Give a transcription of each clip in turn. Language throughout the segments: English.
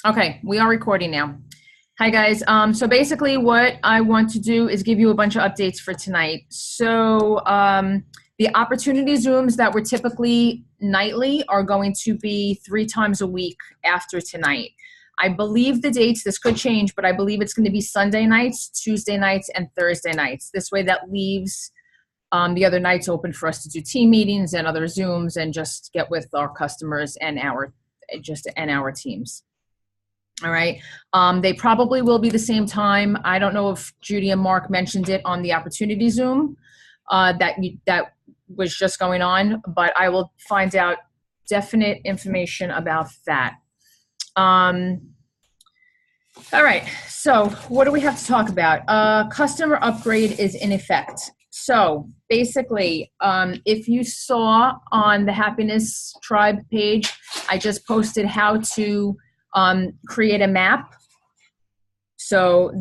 Okay, we are recording now. Hi guys. So basically what I want to do is give you a bunch of updates for tonight. So the opportunity Zooms that were typically nightly are going to be 3 times a week after tonight. I believe the dates, this could change, but I believe it's going to be Sunday nights, Tuesday nights, and Thursday nights. This way that leaves the other nights open for us to do team meetings and other Zooms and just get with our customers and our teams. All right. They probably will be the same time. I don't know if Judy and Mark mentioned it on the opportunity Zoom that was just going on, but I will find out definite information about that. All right. So what do we have to talk about? Customer upgrade is in effect. So basically, if you saw on the Happiness Tribe page, I just posted how to create a map. So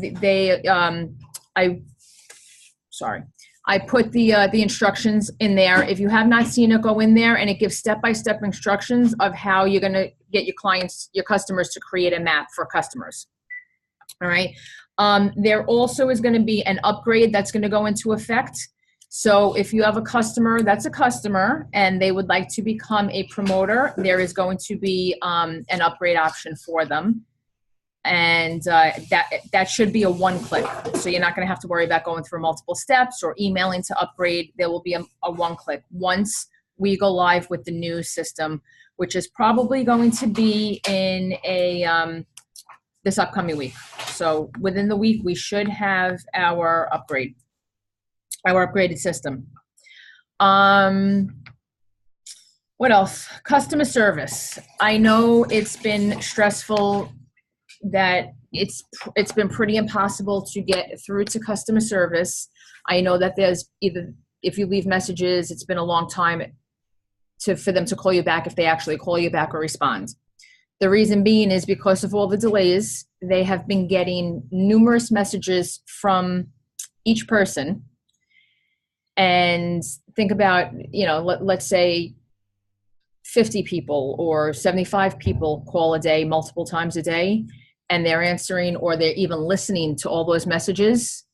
I put the instructions in there. If you have not seen it, go in there, and it gives step-by-step instructions of how you're going to get your customers to create a map for customers. All right. There also is going to be an upgrade that's going to go into effect. So if you have a customer that's a customer and they would like to become a promoter, there is going to be an upgrade option for them. And that should be a one-click. So you're not going to have to worry about going through multiple steps or emailing to upgrade. There will be a one-click once we go live with the new system, which is probably going to be in this upcoming week. So within the week, we should have our upgraded system. What else? Customer service. I know it's been stressful, that it's been pretty impossible to get through to customer service. I know that there's either, if you leave messages, it's been a long time for them to call you back, if they actually call you back or respond. The reason being is because of all the delays. They have been getting numerous messages from each person. And think about, let's say 50 people or 75 people call a day, multiple times a day, and they're answering or they're even listening to all those messages,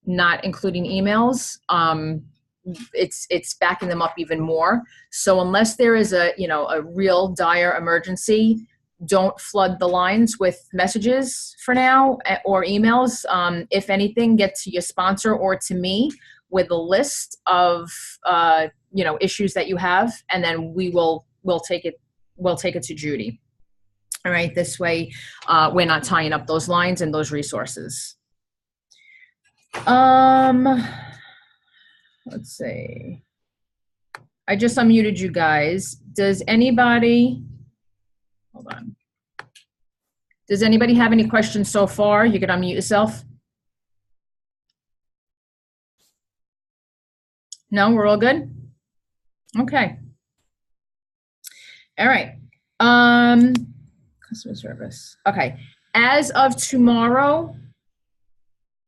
not including emails. It's backing them up even more. So unless there is a real dire emergency, don't flood the lines with messages for now or emails. If anything, get to your sponsor or to me with a list of issues that you have, and then we'll take it to Judy. All right, this way we're not tying up those lines and those resources. Let's see. I just unmuted you guys. Does anybody, hold on. Does anybody have any questions so far? You can unmute yourself. No, we're all good? Okay. All right. Customer service. Okay. As of tomorrow,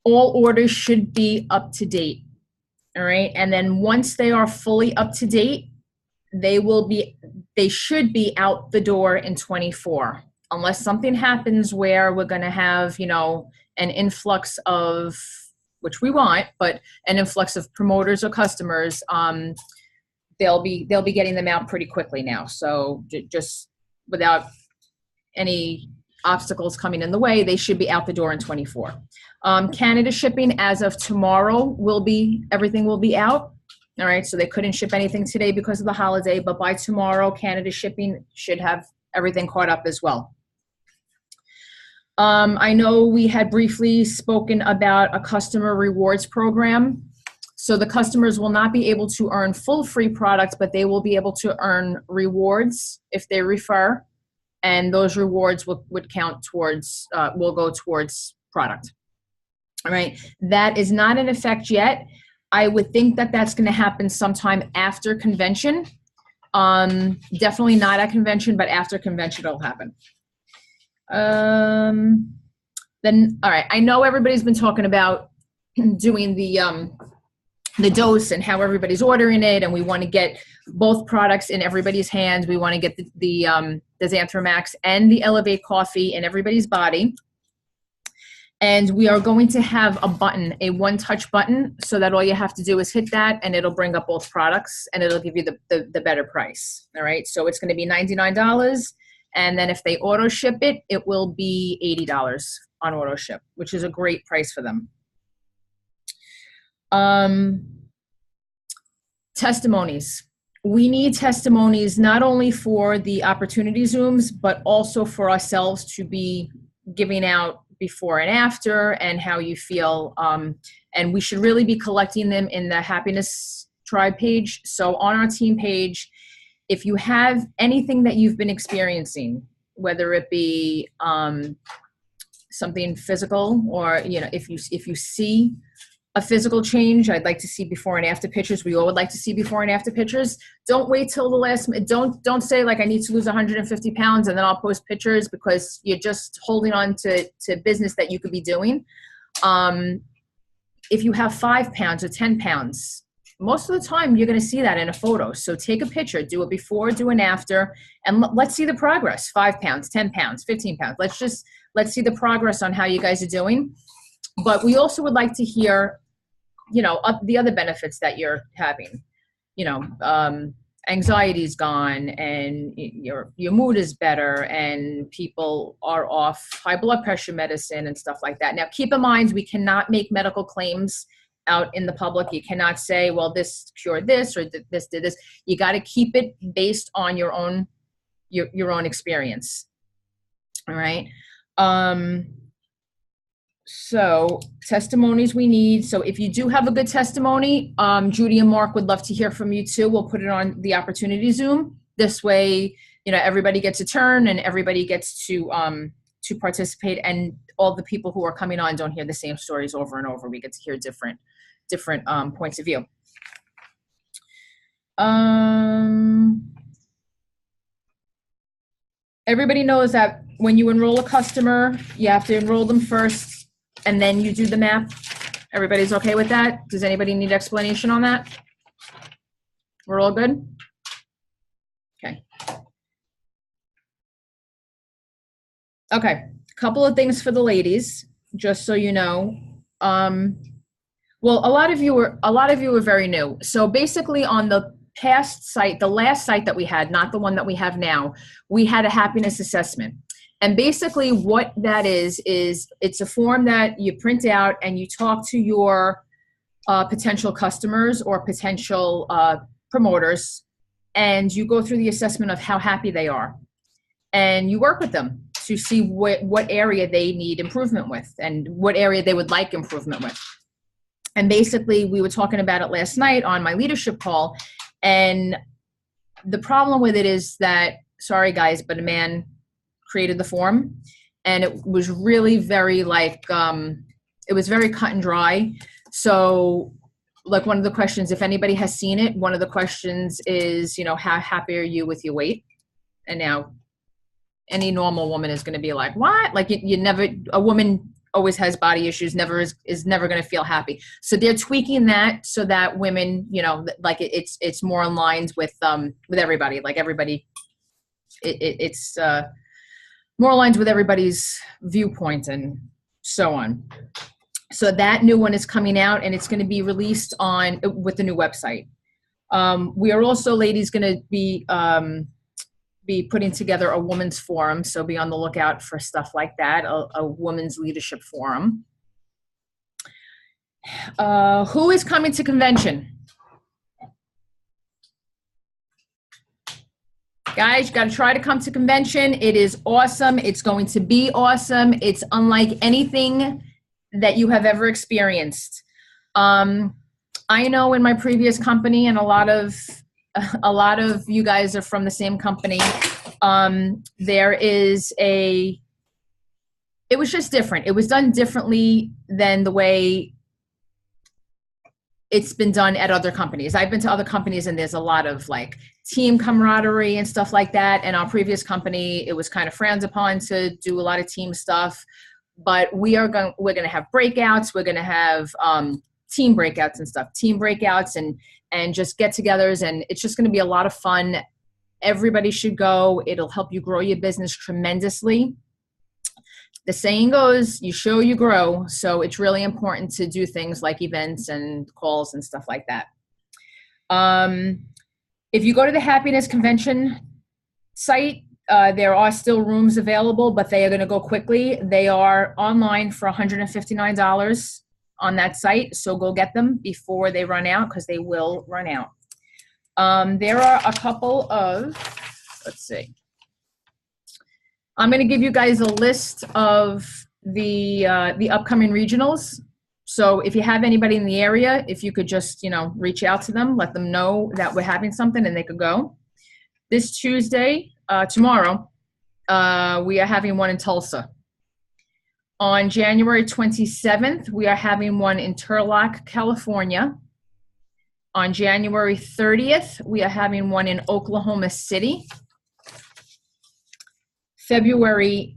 all orders should be up to date. All right. And then once they are fully up to date, they should be out the door in 24, unless something happens where we're going to have, an influx of, which we want, but an influx of promoters or customers. They'll be getting them out pretty quickly now. So just without any obstacles coming in the way, they should be out the door in 24. Canada shipping as of tomorrow everything will be out. All right. So they couldn't ship anything today because of the holiday, but by tomorrow, Canada shipping should have everything caught up as well. I know we had briefly spoken about a customer rewards program. So the customers will not be able to earn full free products, but they will be able to earn rewards if they refer, and those rewards would count towards, will go towards product. All right. That is not in effect yet. I would think that that's going to happen sometime after convention. Definitely not at convention, but after convention it'll happen. Then, all right, I know everybody's been talking about doing the dose and how everybody's ordering it, and we want to get both products in everybody's hands. We want to get the Xanthromax and the Elevate Coffee in everybody's body. And we are going to have a button, a one-touch button, so that all you have to do is hit that and it'll bring up both products and it'll give you the better price. All right, so it's going to be $99. And then if they auto ship it, it will be $80 on auto ship, which is a great price for them. Testimonies. We need testimonies not only for the opportunity Zooms, but also for ourselves to be giving out before and after and how you feel. And we should really be collecting them in the Happiness Tribe page. So on our team page, if you have anything that you've been experiencing, whether it be something physical or, you know, if you see a physical change, I'd like to see before and after pictures. We all would like to see before and after pictures. Don't wait till the last minute. Don't say like I need to lose 150 pounds and then I'll post pictures, because you're just holding on to business that you could be doing. If you have 5 pounds or 10 pounds, most of the time you're going to see that in a photo. So take a picture, do it before, do an after, and let's see the progress. 5 pounds, 10 pounds, 15 pounds. Let's see the progress on how you guys are doing. But we also would like to hear, you know, the other benefits that you're having. You know, anxiety's gone and your mood is better and people are off high blood pressure medicine and stuff like that. Now, keep in mind, we cannot make medical claims out in the public. You cannot say, well, this cured this or this did this. You got to keep it based on your own experience. All right. So testimonies we need. So if you do have a good testimony, Judy and Mark would love to hear from you too. We'll put it on the opportunity Zoom. This way, you know, everybody gets a turn and everybody gets to participate, and all the people who are coming on don't hear the same stories over and over. We get to hear different points of view. Everybody knows that when you enroll a customer, you have to enroll them first and then you do the math. Everybody's okay with that? Does anybody need explanation on that? We're all good? Okay. Okay, a couple of things for the ladies, just so you know. Well, a lot of you are very new. So basically on the past site, the last site that we had, not the one that we have now, we had a happiness assessment. And basically what that is it's a form that you print out and you talk to your potential customers or potential promoters, and you go through the assessment of how happy they are. And you work with them to see what area they need improvement with and what area they would like improvement with. And basically we were talking about it last night on my leadership call. And the problem with it is that, sorry guys, but a man created the form, and it was really very it was very cut and dry. So like one of the questions, if anybody has seen it, one of the questions is, you know, how happy are you with your weight? And now any normal woman is going to be like, what? Like you never, a woman always has body issues, is never going to feel happy. So they're tweaking that so that women, you know, like it's more in lines with everybody, like everybody, it's more aligns with everybody's viewpoint and so on. So that new one is coming out and it's going to be released with the new website. We are also, ladies, going to be putting together a women's forum. So be on the lookout for stuff like that, a women's leadership forum. Who is coming to convention? Guys, you got to try to come to convention. It is awesome. It's going to be awesome. It's unlike anything that you have ever experienced. I know in my previous company, and a lot of you guys are from the same company, it was just different. It was done differently than the way it's been done at other companies. I've been to other companies and there's a lot of like team camaraderie and stuff like that. And our previous company, it was kind of frowned upon to do a lot of team stuff. But we're going to have breakouts. We're going to have team breakouts and stuff, team breakouts and just get-togethers. And it's just going to be a lot of fun. Everybody should go. It'll help you grow your business tremendously. The saying goes, you show, you grow. So it's really important to do things like events and calls and stuff like that. If you go to the Happiness Convention site, there are still rooms available, but they are going to go quickly. They are online for $159 on that site. So go get them before they run out, because they will run out. There are a couple of, let's see. I'm going to give you guys a list of the upcoming regionals. So if you have anybody in the area, if you could just, reach out to them, let them know that we're having something and they could go. This Tuesday, tomorrow, we are having one in Tulsa. On January 27th, we are having one in Turlock, California. On January 30th, we are having one in Oklahoma City. February,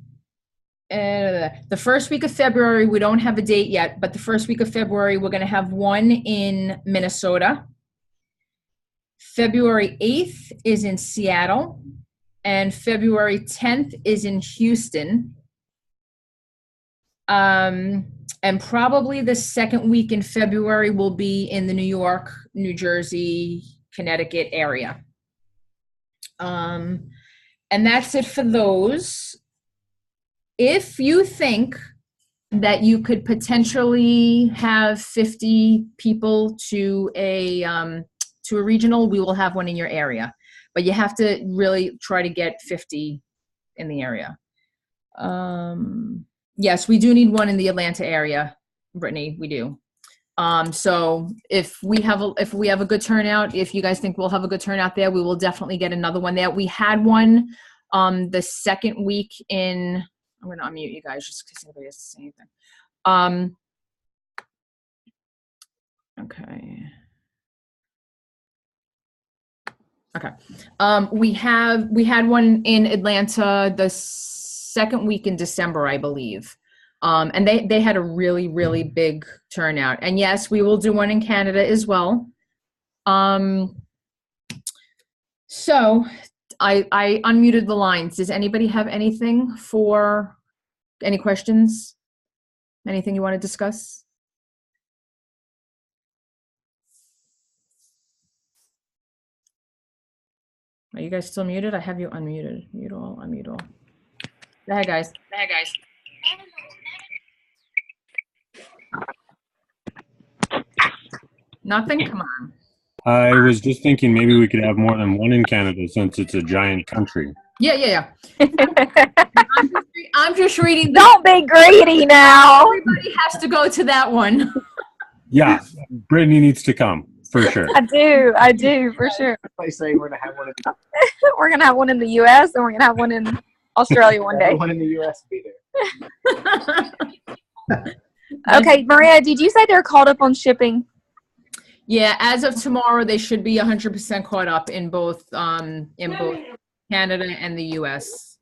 the first week of February, we don't have a date yet, but the first week of February, we're going to have one in Minnesota. February 8th is in Seattle, and February 10th is in Houston. And probably the second week in February will be in the New York, New Jersey, Connecticut area. And that's it for those. If you think that you could potentially have 50 people to a regional, we will have one in your area. But you have to really try to get 50 in the area. Yes, we do need one in the Atlanta area, Brittany, we do. So if we have a good turnout, if you guys think we'll have a good turnout there, we will definitely get another one there. We had one the second week in, I'm going to unmute you guys just in case anybody has to say anything. Okay. We had one in Atlanta the second week in December, I believe. And they had a really, really big turnout. And yes, we will do one in Canada as well. So I unmuted the lines. Does anybody have anything any questions? Anything you want to discuss? Are you guys still muted? I have you unmuted. Mute all, unmute all. Go ahead, guys. Nothing? Come on. I was just thinking maybe we could have more than one in Canada since it's a giant country. Yeah. I'm just reading. Don't be greedy now. Everybody has to go to that one. Yeah, Brittany needs to come for sure. I do for sure. I say we're gonna have one. We're gonna have one in the U.S. and we're gonna have one in Australia one day. One in the U.S. will be there. Okay, Maria, did you say they're caught up on shipping? Yeah, as of tomorrow, they should be 100% caught up in both Canada and the U.S.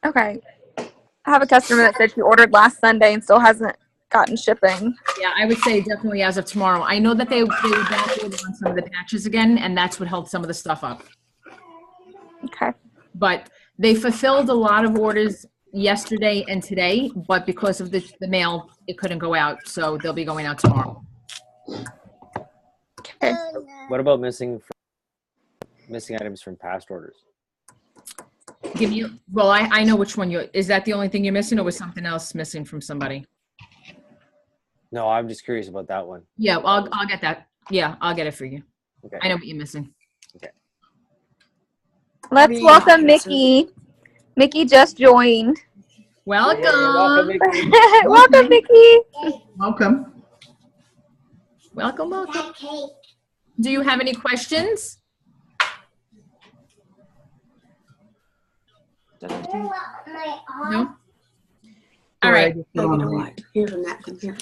Okay. I have a customer that said she ordered last Sunday and still hasn't gotten shipping. Yeah, I would say definitely as of tomorrow. I know that they were back on some of the batches again, and that's what held some of the stuff up. Okay. But they fulfilled a lot of orders yesterday and today, but because of the mail, it couldn't go out, so they'll be going out tomorrow. Okay. What about missing items from past orders? Well, I know which one is that the only thing you're missing, or was something else missing from somebody? No, I'm just curious about that one. Yeah, I'll get that. Yeah, I'll get it for you. Okay. I know what you're missing. Okay. Let's welcome Mickey. Mickey just joined. Welcome. Welcome, Mickey. Welcome, Mickey. Welcome. Do you have any questions? No? All right. Here from that one here.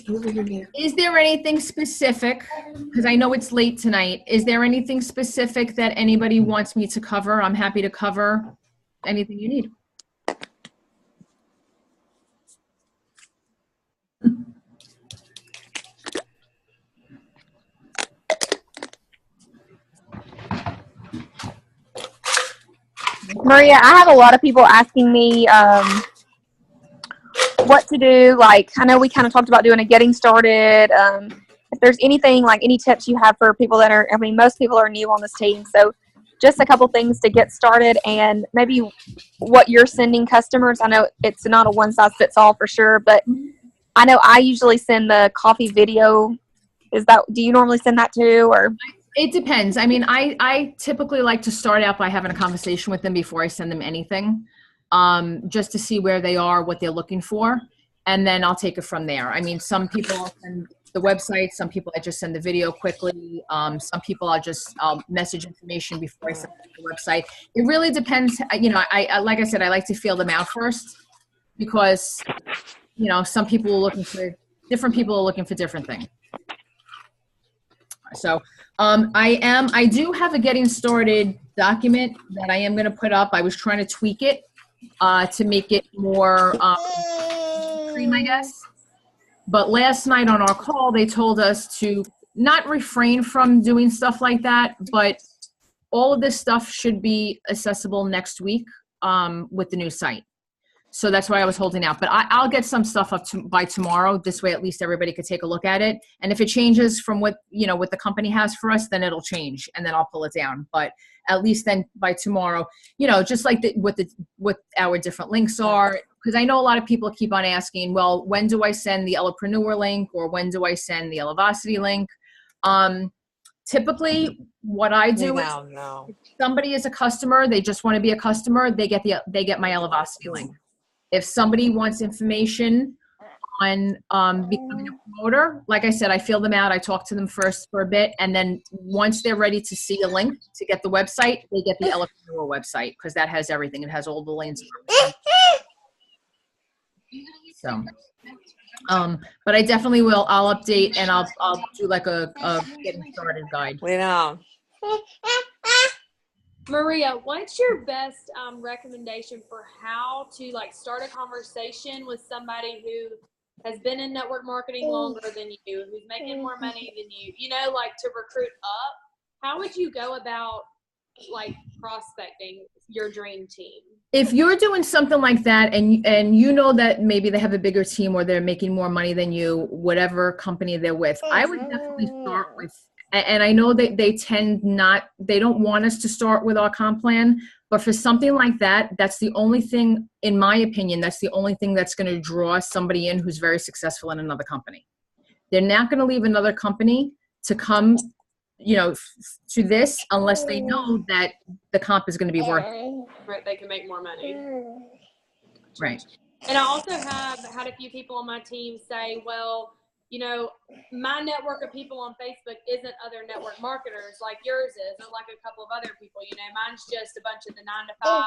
Over here. Is there anything specific, because I know it's late tonight, is there anything specific that anybody wants me to cover? I'm happy to cover anything you need. Maria, I have a lot of people asking me what to do. Like, I know we kind of talked about doing a getting started. If there's anything, like any tips you have for people that are, I mean, most people are new on this team. So just a couple things to get started and maybe what you're sending customers. I know it's not a one size fits all for sure, but I know I usually send the coffee video. Do you normally send that too, or? It depends. I mean, I typically like to start out by having a conversation with them before I send them anything, just to see where they are, what they're looking for, and then I'll take it from there. I mean, some people I'll send the website, some people I just send the video quickly, some people I'll message information before I send the website. It really depends. You know, I like I said, I like to feel them out first because, you know, some people are looking for different people are looking for different things. So I do have a getting started document that I am going to put up. I was trying to tweak it to make it more cream, I guess. But last night on our call, they told us to not refrain from doing stuff like that, but all of this stuff should be accessible next week with the new site. So that's why I was holding out. But I'll get some stuff up by tomorrow. This way, at least everybody could take a look at it. And if it changes from what the company has for us, then it'll change, and then I'll pull it down. But at least then by tomorrow, just like what our different links are. Because I know a lot of people keep on asking, well, when do I send the Ellepreneur link, or when do I send the Elevacity link? Typically, what I do is if somebody is a customer, they just want to be a customer, they get my Elevacity link. If somebody wants information on becoming a promoter, like I said, I feel them out. I talk to them first for a bit, and then once they're ready to see a link to get the website, they get the Ellepreneur website because that has everything. It has all the links. So, but I definitely will. I'll update and I'll do like a getting started guide. Maria, what's your best recommendation for how to start a conversation with somebody who has been in network marketing longer than you, who's making more money than you, to recruit up? How would you go about prospecting your dream team? If you're doing something like that and you know that maybe they have a bigger team or they're making more money than you, whatever company they're with, I would definitely start with, and I know that they don't want us to start with our comp plan, but for something like that, that's the only thing, in my opinion, that's the only thing that's going to draw somebody in who's very successful in another company. They're not going to leave another company to come to this unless they know that the comp is going to be worth it. Right, they can make more money. Right. And I also have had a few people on my team say, well, my network of people on Facebook isn't other network marketers like yours is, or like a couple of other people. Mine's just a bunch of the 9-to-5,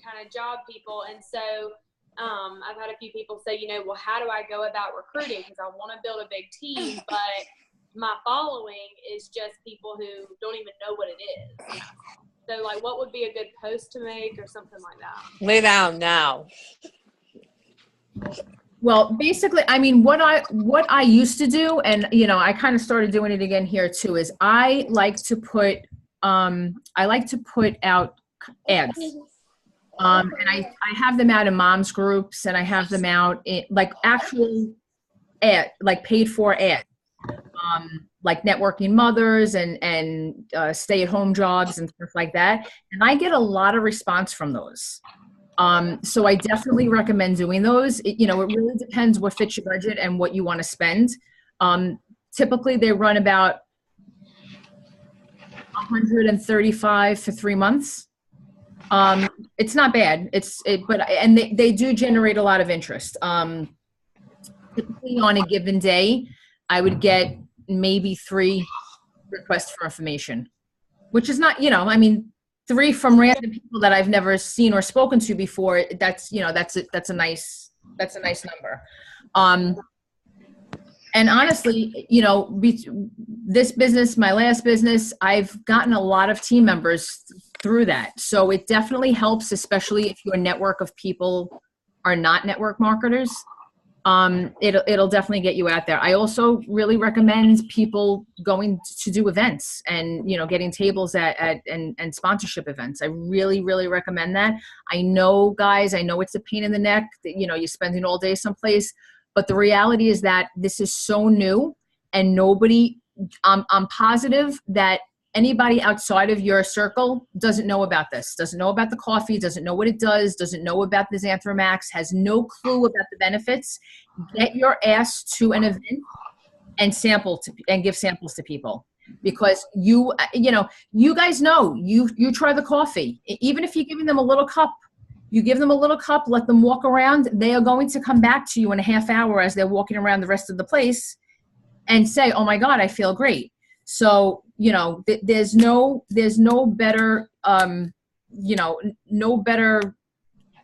kind of job people. And so I've had a few people say, well, how do I go about recruiting? Because I want to build a big team, but my following is just people who don't even know what it is. So, what would be a good post to make or something like that? Lay down now. Well, basically, I mean, what I used to do, and I kind of started doing it again here too, is I like to put out ads. And I have them out in moms groups, and I have them out in actual paid for ads. Like networking mothers and stay-at-home jobs and stuff like that. And I get a lot of response from those. So I definitely recommend doing those. It really depends what fits your budget and what you want to spend. Typically they run about $135 for 3 months. It's not bad. And they do generate a lot of interest. Typically on a given day, I would get maybe 3 requests for information, which is not, 3 from random people that I've never seen or spoken to before. That's a nice number. And honestly, this business, my last business, I've gotten a lot of team members through that. So it definitely helps, especially if your network of people are not network marketers. it'll definitely get you out there. I also really recommend people going to do events and, getting tables and sponsorship events. I really, really recommend that. I know, guys, I know it's a pain in the neck that, you're spending all day someplace, but the reality is that this is so new and I'm positive that anybody outside of your circle doesn't know about this, doesn't know about the coffee, doesn't know what it does, doesn't know about the Xanthromax, has no clue about the benefits. Get your ass to an event and give samples to people, because you guys know, you try the coffee. Even if you're giving them a little cup, let them walk around. They are going to come back to you in a half hour as they're walking around the rest of the place and say, oh my God, I feel great. So, there's no better, no better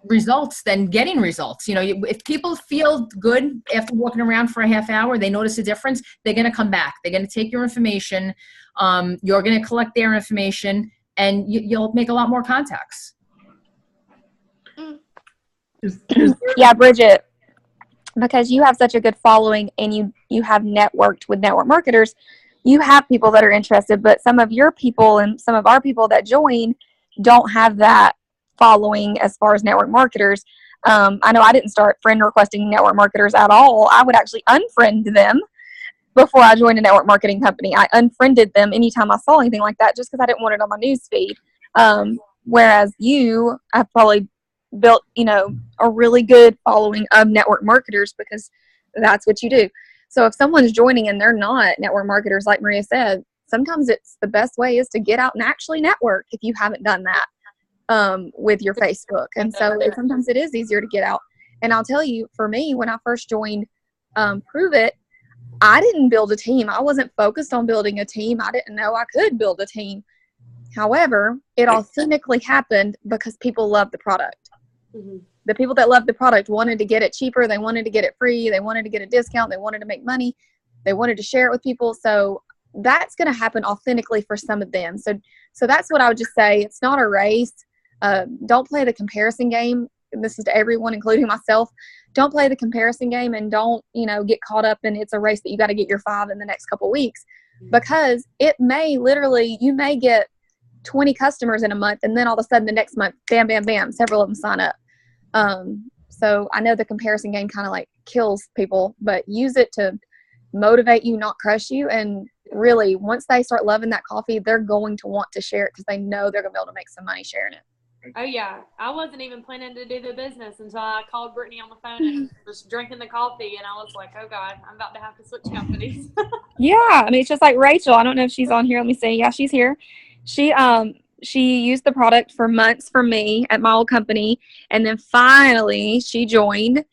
results than getting results. If people feel good after walking around for a half hour, they notice a difference, they're going to come back. They're going to take your information. You're going to collect their information, and you'll make a lot more contacts. Yeah, Bridget, because you have such a good following and you have networked with network marketers, you have people that are interested, but some of your people and some of our people that join don't have that following as far as network marketers. I know I didn't start friend requesting network marketers at all. I would actually unfriend them before I joined a network marketing company. I unfriended them anytime I saw anything like that just because I didn't want it on my news feed. Whereas you have probably built, a really good following of network marketers because that's what you do. So if someone's joining and they're not network marketers, like Maria said, sometimes it's the best way is to get out and actually network if you haven't done that with your Facebook. And so sometimes it is easier to get out. And I'll tell you, for me, when I first joined Prove It, I didn't build a team. I wasn't focused on building a team. I didn't know I could build a team. However, it authentically happened because people loved the product. Mm-hmm. The people that loved the product wanted to get it cheaper. They wanted to get it free. They wanted to get a discount. They wanted to make money. They wanted to share it with people. So that's going to happen authentically for some of them. So that's what I would just say. It's not a race. Don't play the comparison game. This is to everyone, including myself. Don't play the comparison game and don't, get caught up in it's a race that you got to get your 5 in the next couple weeks, because it may literally, you may get 20 customers in a month, and then all of a sudden the next month, bam, bam, bam, several of them sign up. So I know the comparison game kind of like kills people, but use it to motivate you, not crush you. And really, once they start loving that coffee, they're going to want to share it because they know they're going to be able to make some money sharing it. Oh yeah, I wasn't even planning to do the business until I called Brittany on the phone and was drinking the coffee, and I was like, oh God, I'm about to have to switch companies. Yeah, I mean, it's just like Rachel. I don't know if she's on here. Let me see. Yeah, she's here. She used the product for months for me at my old company, and then finally she joined,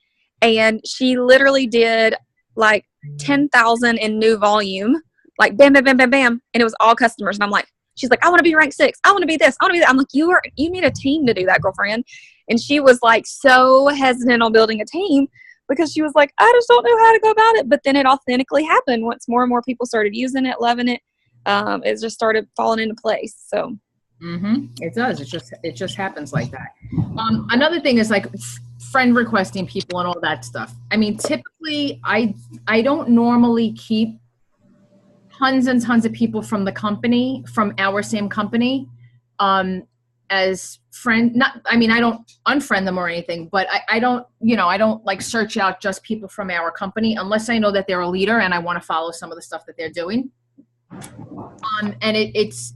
and she literally did like 10,000 in new volume, like bam, bam, bam, bam, bam, and it was all customers. And I'm like, she's like, I want to be ranked 6. I want to be this. I want to be that. I'm like, you need a team to do that, girlfriend. And she was like so hesitant on building a team because she was like, I just don't know how to go about it. But then it authentically happened once more and more people started using it, loving it. It just started falling into place. So. It does. It just happens like that. Another thing is like friend requesting people and all that stuff. I mean, typically I don't normally keep tons and tons of people from our same company, as friend. I don't unfriend them or anything, but I don't like search out just people from our company unless I know that they're a leader and I want to follow some of the stuff that they're doing.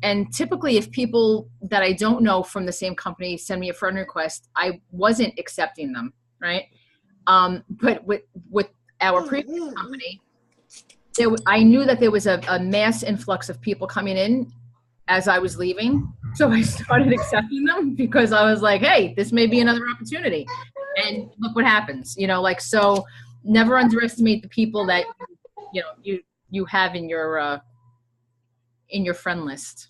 And typically if people that I don't know from the same company send me a friend request, I wasn't accepting them, right? But with our previous company, I knew that there was a mass influx of people coming in as I was leaving. So I started accepting them because I was like, hey, this may be another opportunity. And look what happens, so never underestimate the people that, you have in your friend list.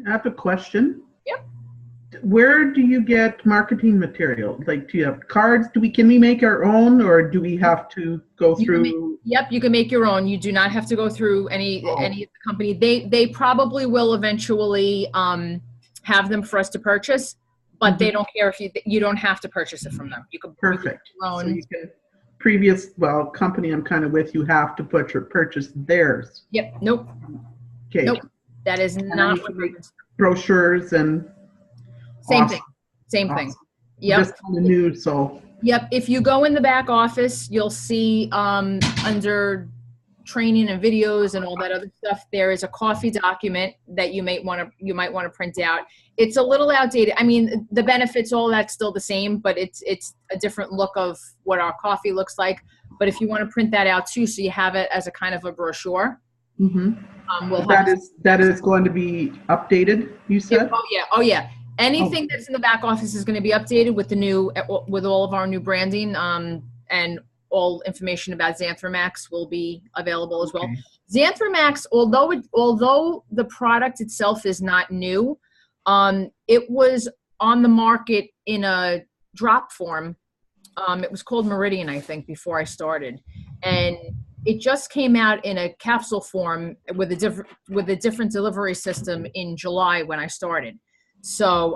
I have a question. Yep. Where do you get marketing material? Like, do you have cards? Can we make our own, or do we have to go through? Yep, you can make your own. You do not have to go through any of the company. They probably will eventually have them for us to purchase, but they don't care if you don't have to purchase it from them. You can Perfect. make your own. So you can previous, well, company I'm kind of with, you have to purchase theirs. Yep, nope, Okay. nope. That is And then not you what can make brochures and. same Awesome. thing, same thing. Awesome. Yep. Just kind of new, so. Yep, if you go in the back office, you'll see under training and videos and all that other stuff, there is a coffee document that you might want to print out. It's a little outdated. I mean, the benefits, all that's still the same, but it's a different look of what our coffee looks like. But if you want to print that out too, so you have it as a kind of a brochure, we'll have That is going to be updated, you said? Oh yeah. Anything that's in the back office is going to be updated with the new, with all of our new branding, and all information about Xanthromax will be available as well. Okay. Xanthromax, although the product itself is not new, it was on the market in a drop form. It was called Meridian, I think, before I started, and it just came out in a capsule form with a different delivery system in July when I started. So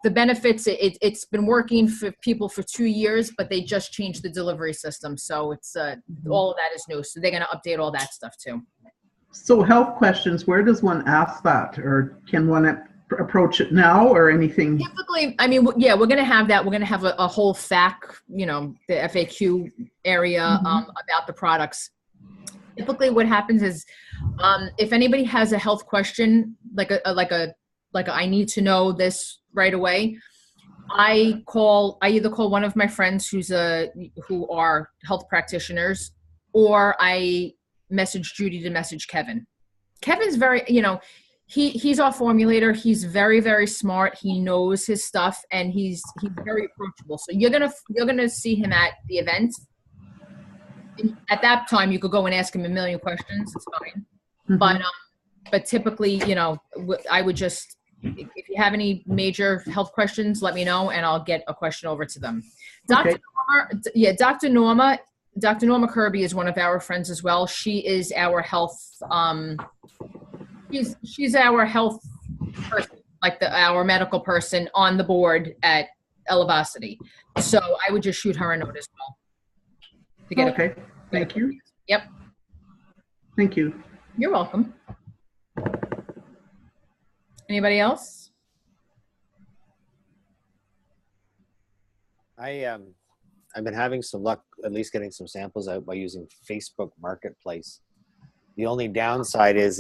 the benefits, it's been working for people for 2 years, but they just changed the delivery system. So it's all of that is new. So they're going to update all that stuff too. So health questions, where does one ask that? Or can one approach it now or anything? Typically, I mean, yeah, we're going to have that. We're going to have a whole FAQ, the FAQ area about the products. Typically what happens is if anybody has a health question, like I need to know this right away, I either call one of my friends who are health practitioners, or I message Judy to message Kevin. Kevin's very, he's our formulator. He's very, very smart. He knows his stuff, and he's very approachable. So you're gonna see him at the event. And at that time, you could go and ask him a million questions. It's fine. But typically, I would just, if you have any major health questions, let me know, and I'll get a question over to them. Okay. Dr. Norma Kirby is one of our friends as well. She is our health, she's our health person, like our medical person on the board at Elevacity. So I would just shoot her a note as well. To get Okay, thank you. Yep. Thank you. You're welcome. Anybody else? I've been having some luck, at least getting some samples out by using Facebook Marketplace. The only downside is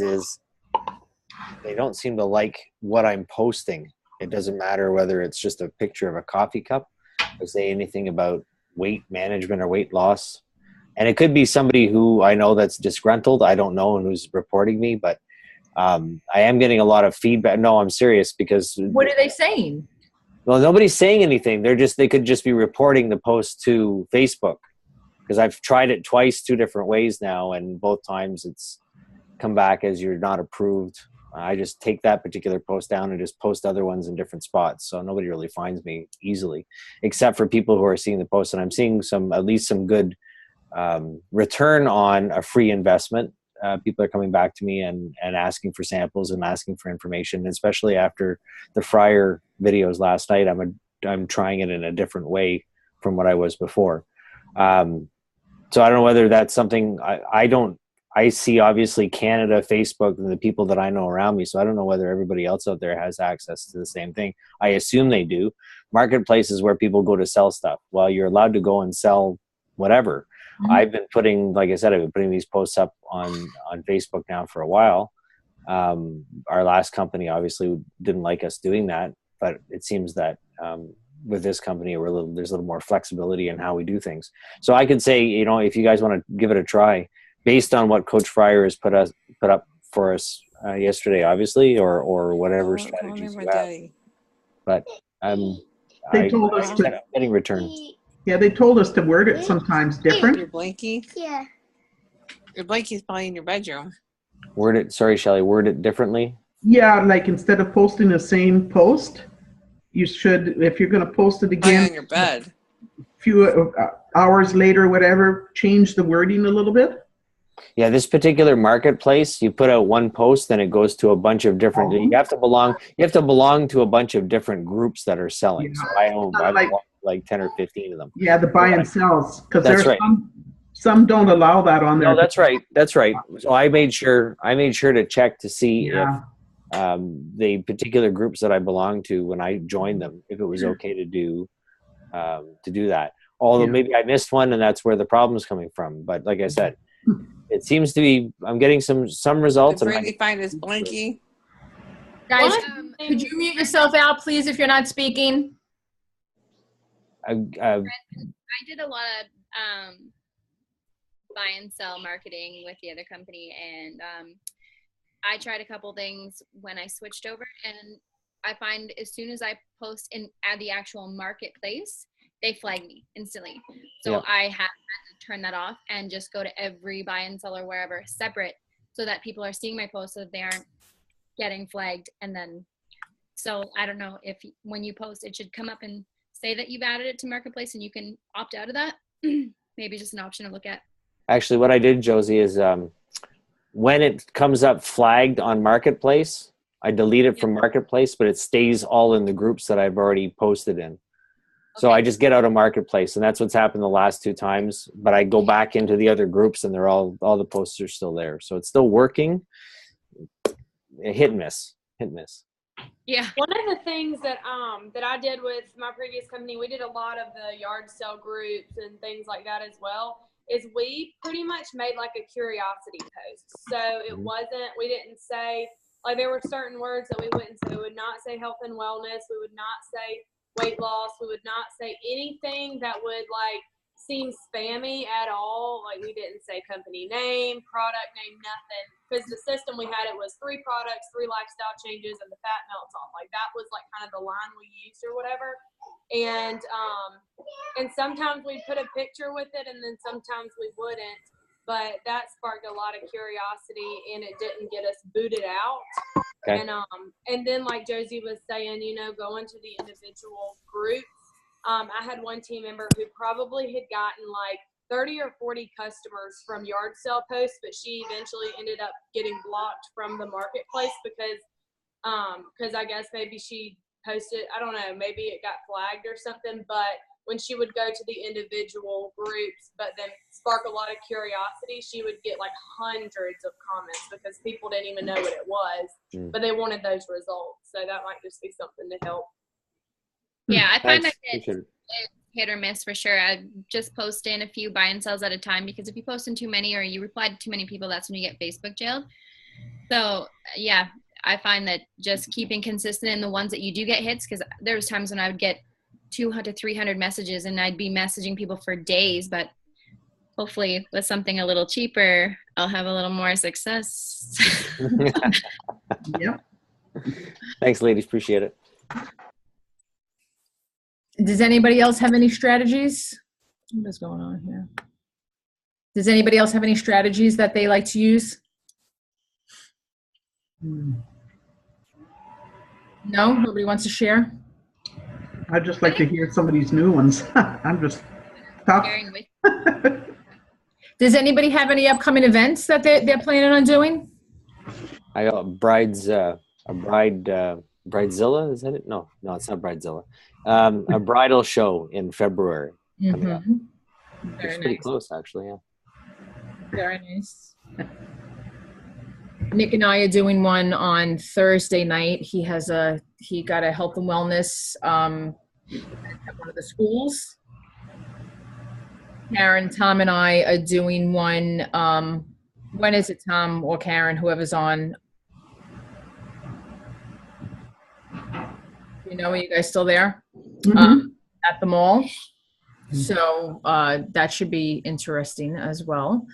they don't seem to like what I'm posting. It doesn't matter whether it's just a picture of a coffee cup or say anything about weight management or weight loss. And it could be somebody who I know that's disgruntled. I don't know, and who's reporting me, but I am getting a lot of feedback. No, I'm serious, because What are they saying? well, nobody's saying anything. They could just be reporting the post to Facebook, because I've tried it twice, 2 different ways now, and both times it's come back as you're not approved. I just take that particular post down and just post other ones in different spots. So nobody really finds me easily, except for people who are seeing the post. And I'm seeing at least some good return on a free investment. People are coming back to me and asking for samples and asking for information, especially after the Fryer videos last night. I'm trying it in a different way from what I was before. So I don't know whether that's something I see, obviously, Canada, Facebook, and the people that I know around me. So I don't know whether everybody else out there has access to the same thing. I assume they do. Marketplace is where people go to sell stuff. Well, you're allowed to go and sell whatever. I've been putting, like I said, I've been putting these posts up on Facebook now for a while. Our last company obviously didn't like us doing that, but it seems that with this company, there's a little more flexibility in how we do things. So I could say, if you guys want to give it a try, based on what Coach Fryer has put up for us yesterday, obviously, or whatever strategies you have. But I'm getting return. Yeah, they told us to word it sometimes different. Your blankie? Yeah. Your blankie's probably in your bedroom. Sorry, Shelley, word it differently? Yeah, like instead of posting the same post, you should, if you're going to post it again, on your bed. few hours later, whatever, change the wording a little bit. Yeah, this particular marketplace, you put out one post, then it goes to a bunch of different. You have to belong to a bunch of different groups that are selling. Yeah. So I belong to like 10 or 15 of them. Yeah, the buy and sells, because That's there's right. some don't allow that on there. No, that's right. That's right. So I made sure to check to see Yeah. if the particular groups that I belong to, when I joined them, if it was okay to do that. Although Yeah. maybe I missed one, and that's where the problem's coming from. But like I said, it seems to be. I'm getting some results. The And friendly find is Blanky. Guys, What? could you mute yourself out, please, if you're not speaking? I I did a lot of buy and sell marketing with the other company, and I tried a couple things when I switched over, and I find as soon as I post at the actual marketplace, they flag me instantly. So Yep. I had to turn that off and just go to every buy and sell or wherever separate, so that people are seeing my posts so that they aren't getting flagged. And then, so I don't know if when you post, it should come up and say that you've added it to marketplace, and you can opt out of that. Maybe just an option to look at. actually, what I did, Josie, is when it comes up flagged on Marketplace, I delete it from Marketplace, but it stays all in the groups that I've already posted in. So I just get out of Marketplace, and that's what's happened the last 2 times. But I go back into the other groups, and they're all the posts are still there. So it's still working. Hit and miss. Yeah. One of the things that I did with my previous company, we did a lot of the yard sale groups and things like that as well, is we pretty much made like a curiosity post. So it wasn't, we didn't say, like, there were certain words that we wouldn't say. We would not say health and wellness. We would not say weight loss. We would not say anything that would like seem spammy at all. Like, we didn't say company name, product name, nothing. Because the system we had, it was 3 products, 3 lifestyle changes, and the fat melts off. Like, that was like kind of the line we used or whatever. And sometimes we'd put a picture with it, and then sometimes we wouldn't. But that sparked a lot of curiosity, and it didn't get us booted out. Okay. And then, like Josie was saying, you know, going to the individual groups. I had one team member who probably had gotten like 30 or 40 customers from yard sale posts, but she eventually ended up getting blocked from the marketplace because I guess maybe she posted, I don't know, maybe it got flagged or something, but when she would go to the individual groups, but then spark a lot of curiosity, she would get like hundreds of comments because people didn't even know what it was, but they wanted those results. So that might just be something to help. Yeah, I find Thanks. that it's hit or miss for sure. I just post in a few buy and sells at a time, because if you post in too many or you reply to too many people, that's when you get Facebook jailed. So yeah, I find that just keeping consistent in the ones that you do get hits, because there was times when I would get 200 to 300 messages and I'd be messaging people for days, but hopefully with something a little cheaper, I'll have a little more success. Yep. Thanks, ladies. Appreciate it. Does anybody else have any strategies? What is going on here? Does anybody else have any strategies that they like to use? No? Nobody wants to share? I'd just like to hear somebody's new ones. I'm just tough. Sharing with Does anybody have any upcoming events that they're planning on doing? I got bridezilla. Is that it? No, it's not bridezilla. A bridal show in February. Coming up. Very It's pretty nice. close, actually. Yeah. Very nice. Nick and I are doing one on Thursday night. He got a health and wellness at one of the schools. Karen, Tom, and I are doing one. When is it, Tom or Karen, whoever's on? You know, are you guys still there? At the mall. So that should be interesting as well.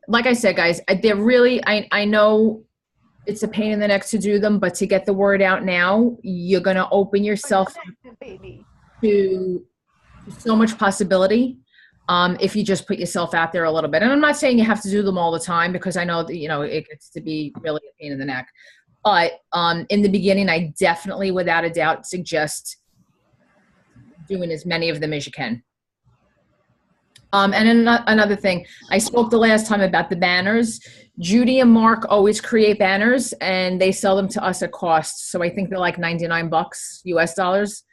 Like I said, guys, they're really, I know it's a pain in the neck to do them, but to get the word out now, you're going to open yourself to so much possibility if you just put yourself out there a little bit. And I'm not saying you have to do them all the time, because I know that, you know, it gets to be really a pain in the neck. But in the beginning, I definitely, without a doubt, suggest doing as many of them as you can. And another thing, I spoke the last time about the banners. Judy and Mark always create banners, and they sell them to us at cost. So I think they're like $99 US dollars.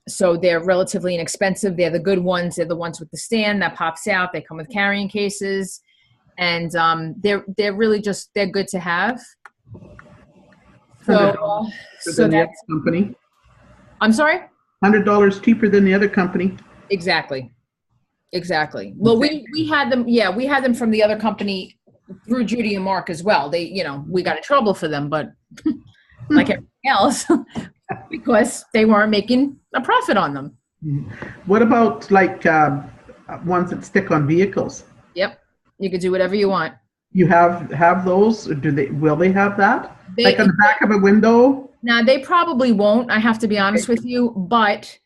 So they're relatively inexpensive. They're the good ones. They're the ones with the stand that pops out. They come with carrying cases, and they're really just, they're good to have. So, Cheaper than the other that's, company. I'm sorry? $100 cheaper than the other company. Exactly. Well, we had them, we had them from the other company through Judy and Mark as well. They, we got in trouble for them, but like everything else, because they weren't making a profit on them. What about like ones that stick on vehicles? Yep. You could do whatever you want. You have those, or will they have that? They- Like on the back of a window? Now, they probably won't, I have to be honest with you, but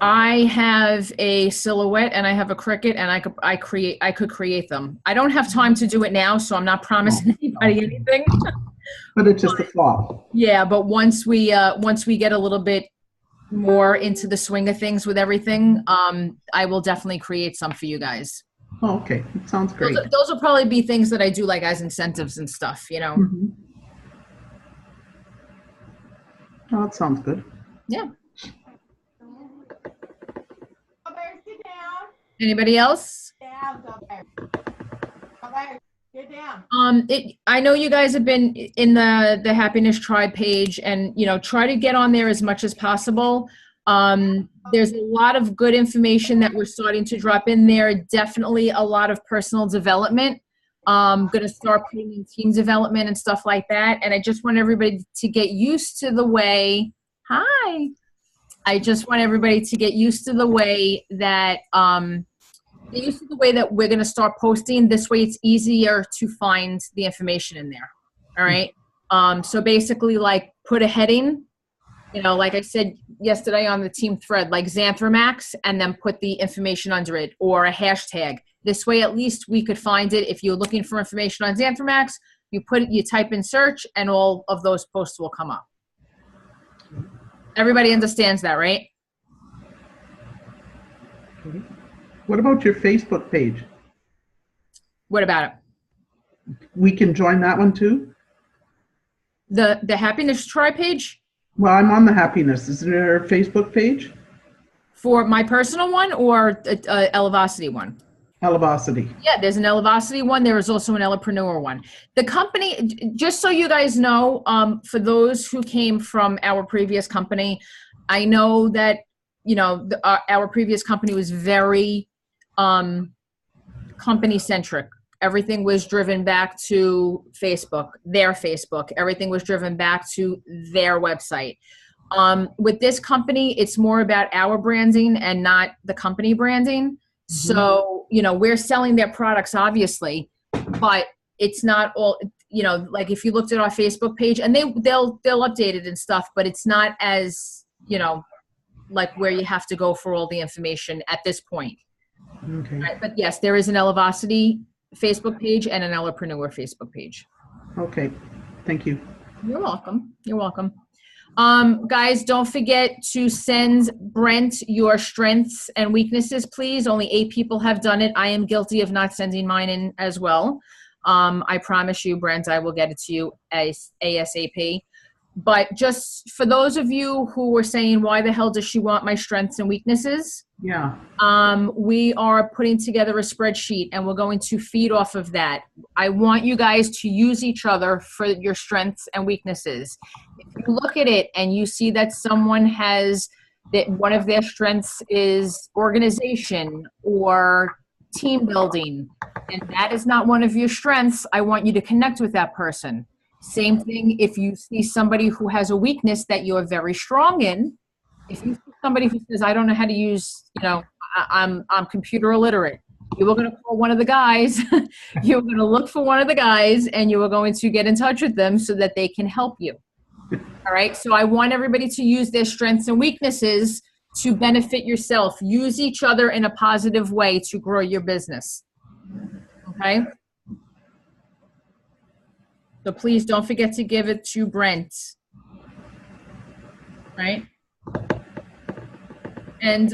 I have a Silhouette and I have a Cricut, and I could create them. I don't have time to do it now, so I'm not promising anybody anything. But it's just a thought. Yeah, but once we get a little bit more into the swing of things with everything, I will definitely create some for you guys. Oh, okay. It sounds great. Those will probably be things that I do like as incentives and stuff, Mhm. Oh, that sounds good. Yeah. Anybody else? I know you guys have been in the Happiness Tribe page, and try to get on there as much as possible. There's a lot of good information that we're starting to drop in there. Definitely a lot of personal development. I'm going to start putting in team development and stuff like that. And I just want everybody to get used to the way, I just want everybody to get used to the way that, we're going to start posting. This way it's easier to find the information in there. All right. So basically, like, put a heading, like I said yesterday on the team thread, like Xanthramax, and then put the information under it, or a hashtag. This way, at least we could find it. If you're looking for information on Xanthramax, you type in search, and all of those posts will come up. Everybody understands that, right? Okay. What about your Facebook page? What about it? We can join that one too? The Happiness Tribe page? Well, I'm on the Happiness. Is there a Facebook page? For my personal one, or Elevosity one? Elevosity. Yeah, there's an Elevosity one. There is also an Ellepreneur one. The company, just so you guys know, for those who came from our previous company, I know that, our previous company was very company-centric. Everything was driven back to Facebook, their Facebook. Everything was driven back to their website. With this company, it's more about our branding and not the company branding. So, we're selling their products, obviously, but it's not all, like if you looked at our Facebook page, and they'll update it and stuff, but it's not as, like where you have to go for all the information at this point. Okay. Right? But yes, there is an Elevosity Facebook page and an Ellepreneur Facebook page. Okay. Thank you. You're welcome. You're welcome. Guys, don't forget to send Brent your strengths and weaknesses, please. Only 8 people have done it. I am guilty of not sending mine in as well. I promise you, Brent, I will get it to you ASAP. But just for those of you who were saying, why the hell does she want my strengths and weaknesses? Yeah. We are putting together a spreadsheet, and we're going to feed off of that. I want you guys to use each other for your strengths and weaknesses. If you look at it and you see that someone has, that one of their strengths is organization or team building, and that is not one of your strengths, I want you to connect with that person. Same thing if you see somebody who has a weakness that you're very strong in. If you see somebody who says, I don't know how to use, I'm computer illiterate, you were going to call one of the guys, you were going to look for one of the guys, and you were going to get in touch with them so that they can help you. All right. So I want everybody to use their strengths and weaknesses to benefit yourself. Use each other in a positive way to grow your business. Okay. So please don't forget to give it to Brent. Right. And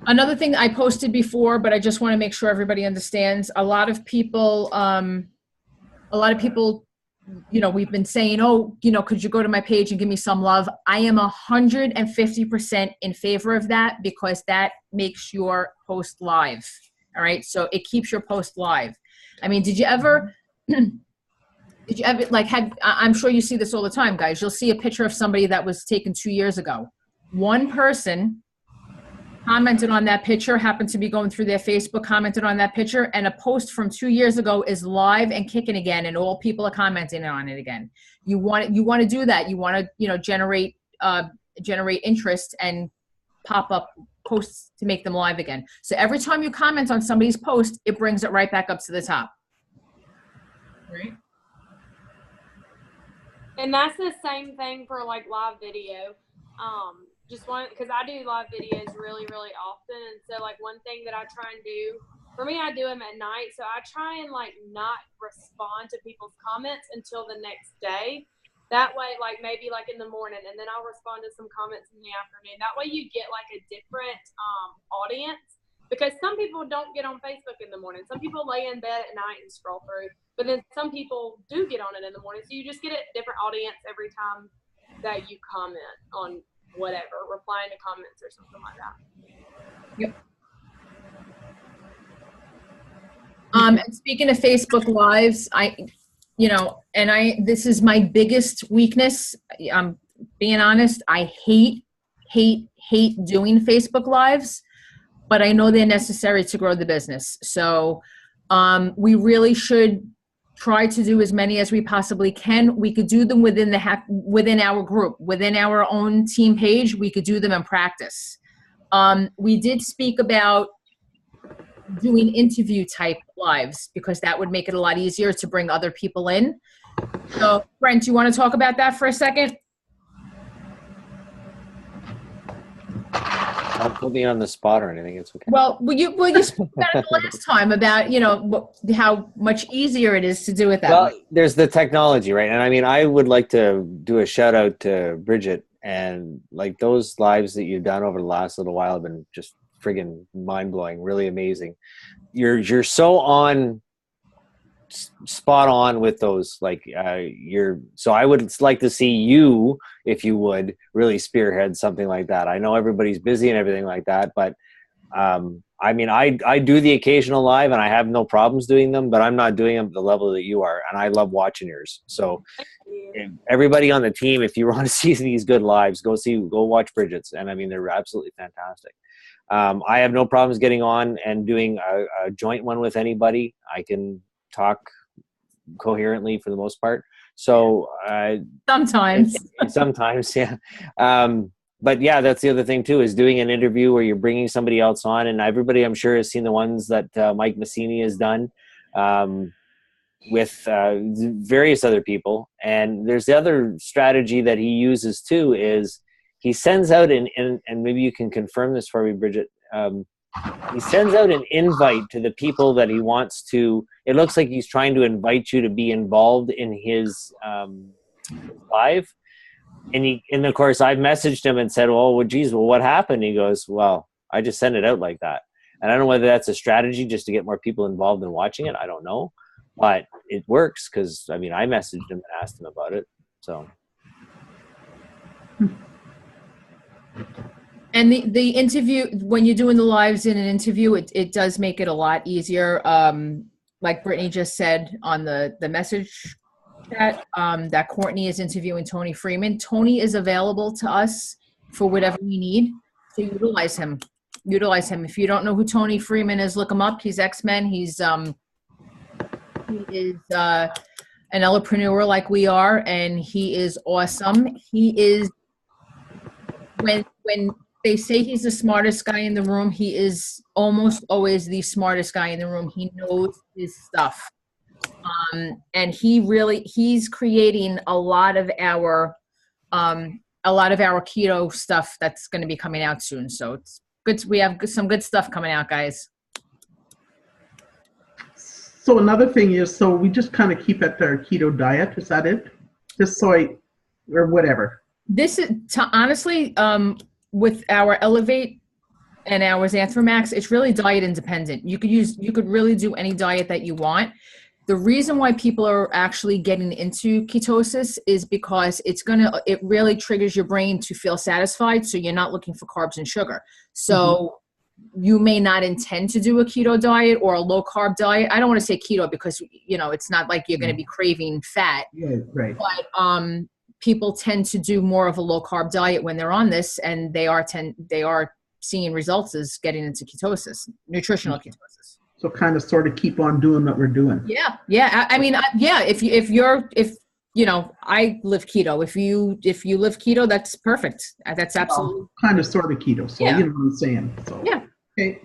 another thing I posted before, but I just want to make sure everybody understands, a lot of people we've been saying, oh, could you go to my page and give me some love? I am 150% in favor of that, because that makes your post live. All right. So it keeps your post live. I mean, did you ever I'm sure you see this all the time, guys. You'll see a picture of somebody that was taken 2 years ago. One person commented on that picture, happened to be going through their Facebook, commented on that picture, and a post from 2 years ago is live and kicking again, and all people are commenting on it again. You want to do that. You want to, generate interest and pop up posts to make them live again. So every time you comment on somebody's post, it brings it right back up to the top. Right? And that's the same thing for like live video. Because I do live videos really, really often. And so like one thing that I try and do, for me, I do them at night. So I try and like not respond to people's comments until the next day. That way, like maybe like in the morning, and then I'll respond to some comments in the afternoon. That way you get like a different audience, because some people don't get on Facebook in the morning. Some people lay in bed at night and scroll through, but then some people do get on it in the morning. So you just get a different audience every time that you comment on whatever, replying to comments or something like that. Yep. And speaking of Facebook Lives, this is my biggest weakness. I'm being honest. I hate doing Facebook Lives, but I know they're necessary to grow the business. So we really should try to do as many as we possibly can. We could do them within our group, within our own team page. We could do them in practice. We did speak about doing interview type lives, because that would make it a lot easier to bring other people in. So Brent, do you want to talk about that for a second? Don't put me on the spot or anything. It's okay. Well, you spoke about it the last time about, how much easier it is to do it that way. Well, there's the technology, right? And I mean, I would like to do a shout out to Bridget, and like those lives that you've done over the last little while have been just friggin' mind blowing, really amazing. You're so on spot on with those, so I would like to see you, if you would, really spearhead something like that. I know everybody's busy and everything like that, but I mean, I do the occasional live and I have no problems doing them, but I'm not doing them at the level that you are, and I love watching yours. So everybody on the team, if you want to see these good lives, go watch Bridget's, and I mean, they're absolutely fantastic. I have no problems getting on and doing a joint one with anybody. I can talk coherently for the most part. So sometimes, yeah. But yeah, that's the other thing too, is doing an interview where you're bringing somebody else on, and everybody I'm sure has seen the ones that Mike Massini has done with various other people. And there's the other strategy that he uses too, is he sends out and maybe you can confirm this for me, Bridget. He sends out an invite to the people that he wants to. It looks like he's trying to invite you to be involved in his live. And of course, I've messaged him and said, well, geez, what happened? He goes, well, I just sent it out like that. And I don't know whether that's a strategy just to get more people involved in watching it. I don't know. But it works, because, I mean, I messaged him and asked him about it. So. And the interview, when you're doing the lives in an interview, it does make it a lot easier. Like Brittany just said on the message chat, that Courtney is interviewing Tony Freeman. Tony is available to us for whatever we need, so utilize him. If you don't know who Tony Freeman is, look him up. He's X-Men. He is an entrepreneur like we are, and he is awesome. He is, when they say he's the smartest guy in the room, he is almost always the smartest guy in the room. He knows his stuff. And he's creating a lot of our keto stuff that's going to be coming out soon. So it's good. We have some good stuff coming out, guys. So another thing is, so we just kind of keep at our keto diet. Is that it? Just soy or whatever. This is honestly, with our Elevate and our Xanthromax, it's really diet independent. You could really do any diet that you want. The reason why people are actually getting into ketosis is because it really triggers your brain to feel satisfied. So you're not looking for carbs and sugar. So you may not intend to do a keto diet or a low carb diet. I don't want to say keto because, it's not like you're going to be craving fat. Yeah, right. But people tend to do more of a low carb diet when they're on this, and they are seeing results as getting into ketosis, nutritional ketosis. So kind of sort of keep on doing what we're doing. Yeah. I mean, I live keto. If you live keto, that's perfect. That's absolutely Kind of sort of keto. So Yeah. you know what I'm saying. So Yeah. Okay.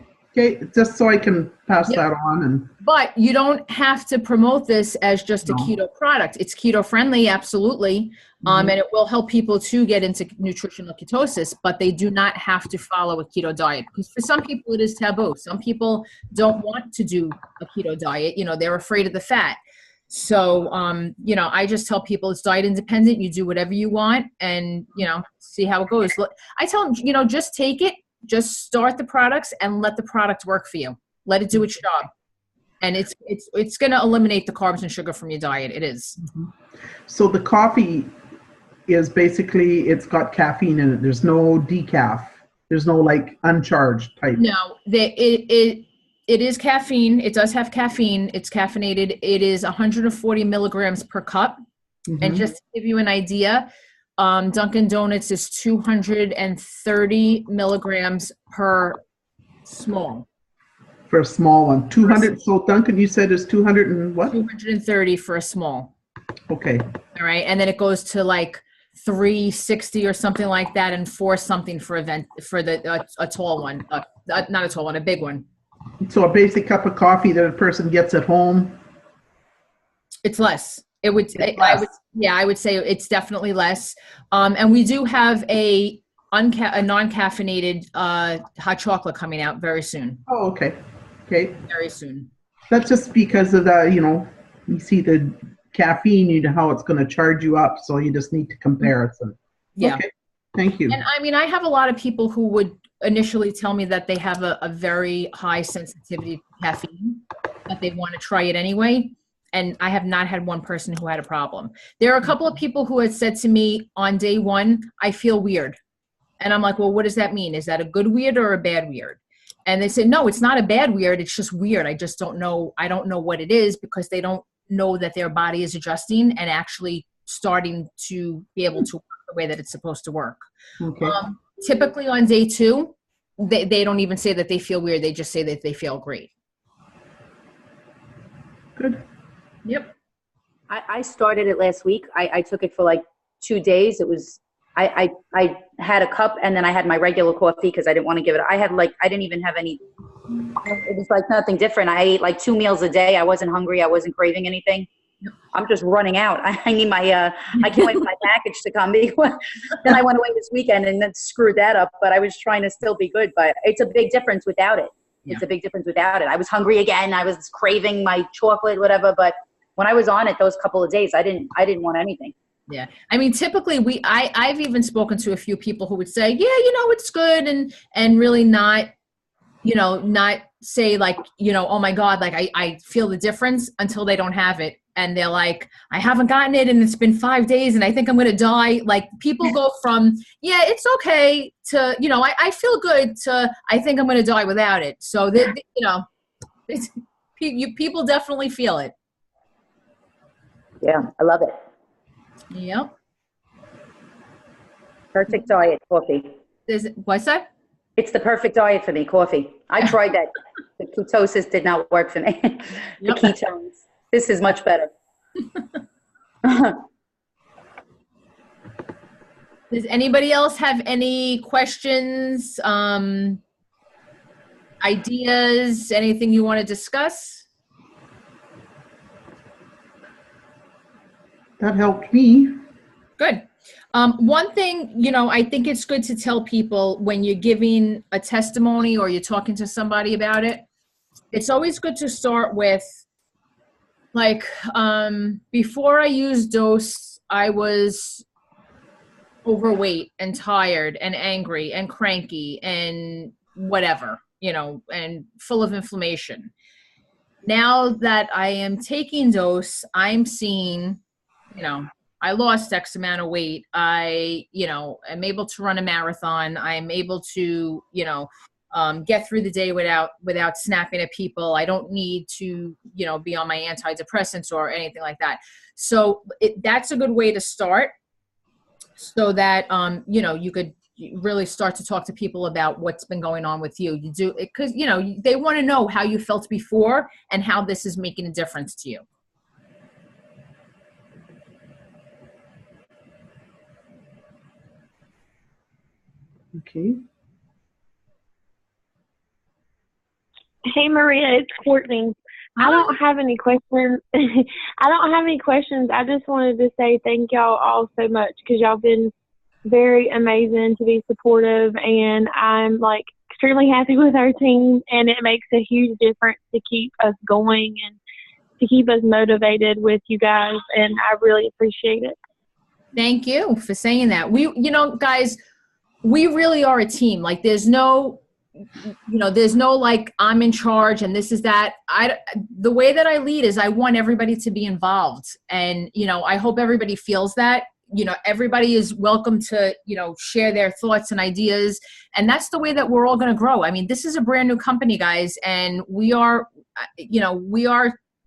Just so I can pass that on. And But you don't have to promote this as just a No. keto product. It's keto friendly, absolutely. And it will help people to get into nutritional ketosis, but they do not have to follow a keto diet, because for some people it is taboo. Some people don't want to do a keto diet. They're afraid of the fat. So, I just tell people it's diet independent. You do whatever you want and, see how it goes. I tell them, just take it, just start the products and let the product work for you. Let it do its job. And it's going to eliminate the carbs and sugar from your diet. It is. so the coffee is basically, it's got caffeine in it. There's no decaf. There's no like uncharged type. No, it is caffeine. It does have caffeine. It's caffeinated. It is 140 milligrams per cup. And just to give you an idea, Dunkin' Donuts is 230 milligrams per small. For a small one, 200. So Duncan, you said is 200 and what? 230 for a small. Okay. All right. And then it goes to like 360 or something like that, and 4 something for a tall one. Not a tall one, a big one. So a basic cup of coffee that a person gets at home. It's less. I would say it's definitely less. And we do have a non-caffeinated hot chocolate coming out very soon. Oh, okay. Okay. Very soon. That's just because of the, you see the caffeine, you know how it's going to charge you up. So you just need to compare it. Yeah. Okay. Thank you. And I mean, I have a lot of people who would initially tell me that they have a very high sensitivity to caffeine, but they want to try it anyway. And I have not had one person who had a problem. There are a couple of people who had said to me on day one, I feel weird. And I'm like, well, what does that mean? Is that a good weird or a bad weird? And they said, no, it's not a bad weird. It's just weird. I just don't know. I don't know what it is, because they don't know that their body is adjusting and actually starting to be able to work the way that it's supposed to work. Okay. Typically on day 2, they don't even say that they feel weird. They just say that they feel great. Good. Yep. I started it last week. I took it for like 2 days. It was, I had a cup and then I had my regular coffee because I didn't want to give it. I didn't even have any, it was like nothing different. I ate like 2 meals a day. I wasn't hungry. I wasn't craving anything. I'm just running out. I need my, I can't wait for my package to come. Then I went away this weekend and then screwed that up, but I was trying to still be good, but it's a big difference without it. It's a big difference without it. I was hungry again. I was craving my chocolate, whatever, but when I was on it those couple of days, I didn't want anything. Yeah. I mean, typically I've even spoken to a few people who would say, yeah, it's good, and really not say like, oh my God, like I feel the difference until they don't have it. And they're like, I haven't gotten it and it's been 5 days and I think I'm going to die. Like people go from, yeah, it's okay to, I feel good to, I think I'm going to die without it. So people definitely feel it. Yeah, I love it. Yep. Perfect diet, coffee. What's that? It's the perfect diet for me, coffee. I tried that. The ketosis did not work for me. The ketones. This is much better. Does anybody else have any questions, ideas, anything you want to discuss? That helped me. Good. One thing, I think it's good to tell people when you're giving a testimony or you're talking to somebody about it, it's always good to start with, like, before I used dose, I was overweight and tired and angry and cranky and whatever, and full of inflammation. now that I am taking dose, I'm seeing, I lost X amount of weight. I, am able to run a marathon. I'm able to, get through the day without snapping at people. I don't need to, be on my antidepressants or anything like that. So that's a good way to start, so that, you could really start to talk to people about what's been going on with you. You do it because, they want to know how you felt before and how this is making a difference to you. Okay. Hey Maria, it's Courtney. I don't have any questions. I don't have any questions. I just wanted to say thank y'all all so much because y'all been very amazing to be supportive, and I'm like extremely happy with our team, and it makes a huge difference to keep us going and to keep us motivated with you guys, and I really appreciate it. Thank you for saying that. We, guys, we really are a team. Like there's no like I'm in charge and this is that. The way that I lead is I want everybody to be involved, and I hope everybody feels that. Everybody is welcome to, share their thoughts and ideas. And that's the way that we're all going to grow. I mean, this is a brand new company, guys, and we are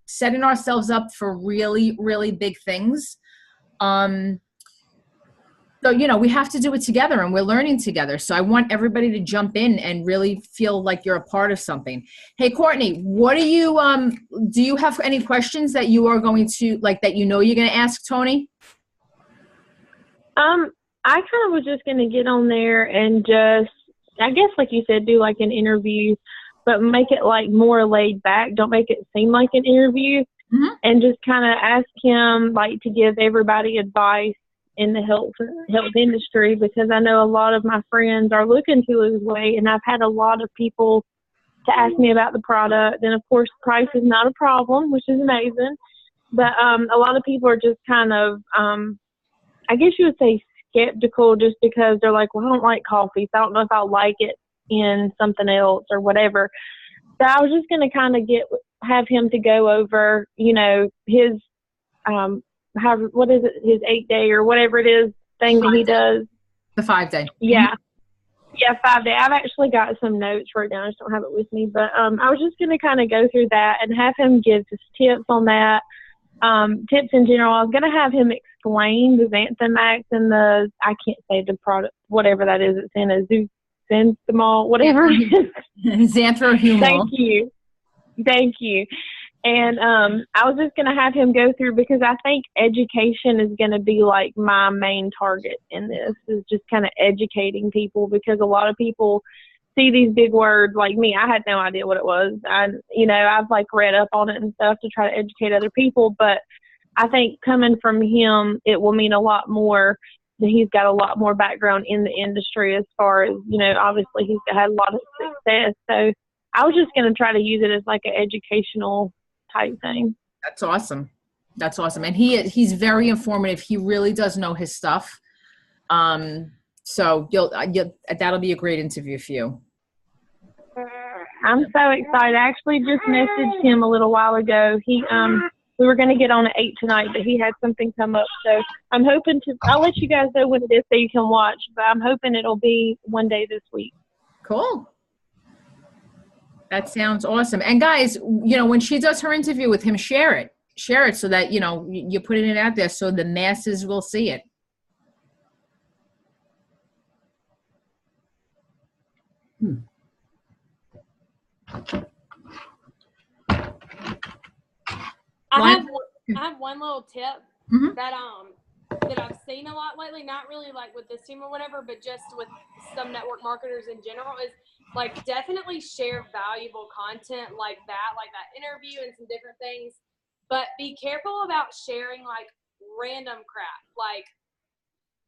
setting ourselves up for really, really big things. So, we have to do it together, and we're learning together. So I want everybody to jump in and really feel like you're a part of something. Hey, Courtney, what do you have any questions that you are going to, like, that you're going to ask Tony? I kind of was just going to get on there and just, I guess, like you said, do like an interview, but make it like more laid back. Don't make it seem like an interview, and just kind of ask him like to give everybody advice in the health industry, because I know a lot of my friends are looking to lose weight, and I've had a lot of people to ask me about the product. And of course, price is not a problem, which is amazing. But a lot of people are just kind of, I guess you would say, skeptical, just because they're like, well, I don't like coffee, so I don't know if I'll like it in something else or whatever. So I was just going to kind of have him to go over, his, what is it, his 8-day or whatever it is thing that he does. The 5-day. Yeah. Yeah, 5-day. I've actually got some notes right now. I just don't have it with me. But I was just going to kind of go through that and have him give us tips on that. Tips in general. I was going to have him explain the Xanthamax and the, I can't say the product, whatever that is. It's in a Xanthomol, whatever it is. Xanthrohumol. Thank you. And I was just going to have him go through, because I think education is going to be like my main target in this, is just kind of educating people, because a lot of people see these big words like me. I had no idea what it was. I've like read up on it and stuff to try to educate other people. But I think coming from him, it will mean a lot more. That he's got a lot more background in the industry, as far as, obviously he's had a lot of success. So I was just going to try to use it as like an educational type thing. That's awesome. That's awesome. And he's very informative. He really does know his stuff. So that'll be a great interview for you. I'm so excited. I actually just messaged him a little while ago. We were going to get on at 8 tonight, but he had something come up. So I'm hoping I'll let you guys know when it is so you can watch, but I'm hoping it'll be one day this week. Cool. That sounds awesome. And guys, when she does her interview with him, share it so that, you're putting it out there so the masses will see it. I have one little tip that I've seen a lot lately, not really like with this team or whatever, but just with some network marketers in general, is like definitely share valuable content like that interview and some different things. But be careful about sharing like random crap, like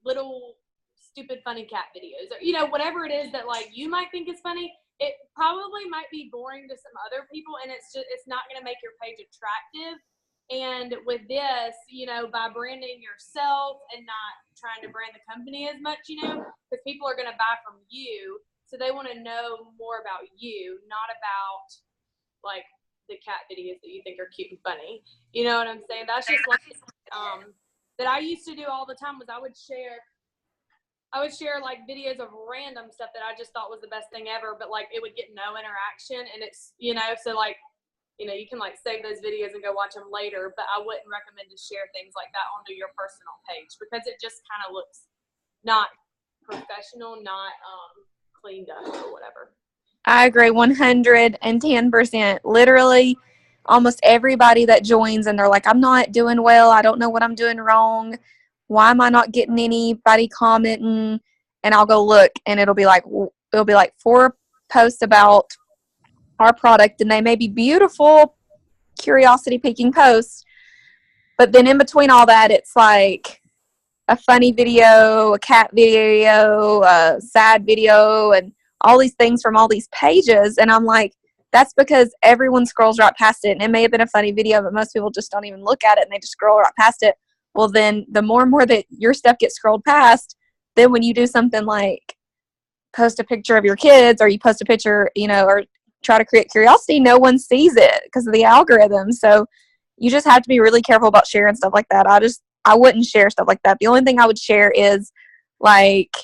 little stupid funny cat videos, or whatever it is that like you might think is funny. It probably might be boring to some other people, and it's not going to make your page attractive. And with this, by branding yourself and not trying to brand the company as much, because people are going to buy from you, so they want to know more about you, not about like the cat videos that you think are cute and funny. You know what I'm saying? That's just like that I used to do all the time was I would share like videos of random stuff that I just thought was the best thing ever, but like it would get no interaction, and it's, you know, so like, you know, you can like save those videos and go watch them later, but I wouldn't recommend to share things like that onto your personal page because it just kind of looks not professional, not cleaned up or whatever. I agree 110%. Literally, almost everybody that joins and they're like, I'm not doing well. I don't know what I'm doing wrong. Why am I not getting anybody commenting? And I'll go look, and it'll be like 4 posts about our product, and they may be beautiful, curiosity-piquing posts, but then in between all that, it's like a funny video, a cat video, a sad video, and all these things from all these pages. And I'm like, that's because everyone scrolls right past it. And it may have been a funny video, but most people just don't even look at it, and they just scroll right past it. Well, then the more and more that your stuff gets scrolled past, then when you do something like post a picture of your kids, or you post a picture, you know, or try to create curiosity, no one sees it because of the algorithm. So you just have to be really careful about sharing stuff like that. I wouldn't share stuff like that. The only thing I would share is like,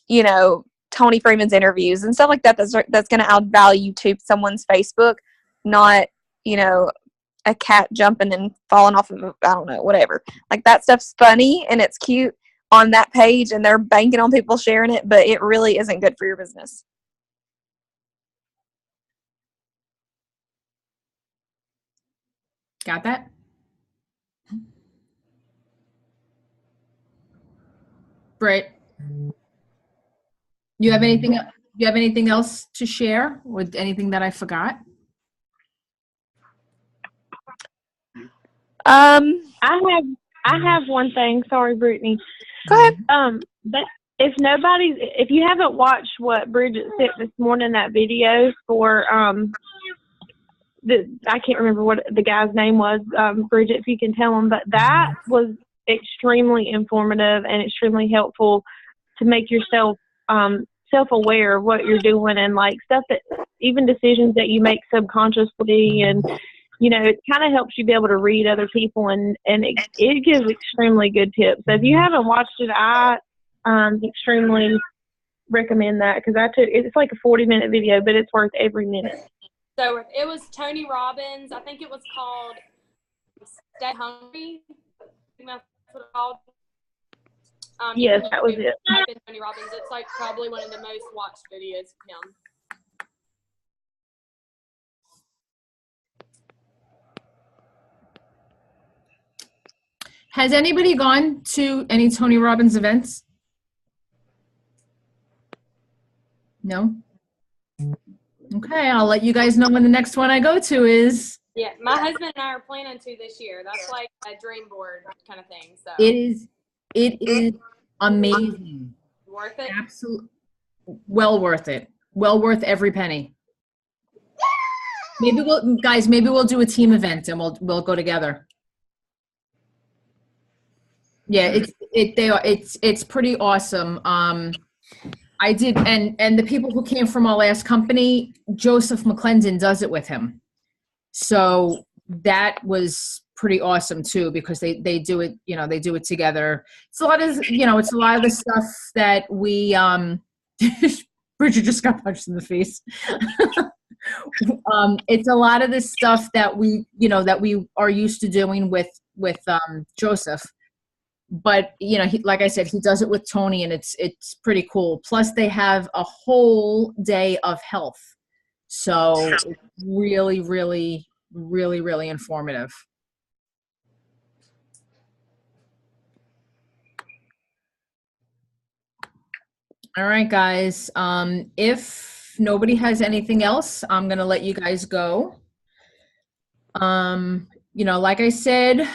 you know, Tony Freeman's interviews and stuff like that. That's going to add value to someone's Facebook, not, you know, a cat jumping and falling off of, I don't know, whatever. Like that stuff's funny and it's cute on that page, and they're banking on people sharing it, but it really isn't good for your business. Got that? Britt, you have anything else to share, or anything that I forgot? I have one thing. Sorry, Brittany. Go ahead. But if you haven't watched what Bridget sent this morning, that video for I can't remember what the guy's name was, Bridget, if you can tell him, but that was extremely informative and extremely helpful to make yourself self-aware of what you're doing, and like stuff that, even decisions that you make subconsciously, and you know, it kind of helps you be able to read other people, and it gives extremely good tips. So if you haven't watched it, I extremely recommend that, because it's like a 40-minute video, but it's worth every minute. So it was Tony Robbins. I think it was called Stay Hungry. I think that's what it's called. Yes, that was it. Type in Tony Robbins. It's like probably one of the most watched videos of him. Has anybody gone to any Tony Robbins events? No? Okay, I'll let you guys know when the next one I go to is. Yeah, my husband and I are planning to this year. That's like a dream board kind of thing. So It is amazing. Worth it? Absolutely. Well worth it. Well worth every penny. Maybe we'll do a team event and we'll go together. Yeah, it's pretty awesome. I did, and the people who came from our last company, Joseph McClendon does it with him. So that was pretty awesome too, because they do it, you know, they do it together. It's a lot of, you know, it's a lot of the stuff that we, Bridget just got punched in the face. It's a lot of the stuff that we, you know, that we are used to doing with Joseph. But, you know, like I said, he does it with Tony, and it's pretty cool. Plus, they have a whole day of health. So it's really, really, really, really informative. All right, guys. If nobody has anything else, I'm going to let you guys go. You know, like I said,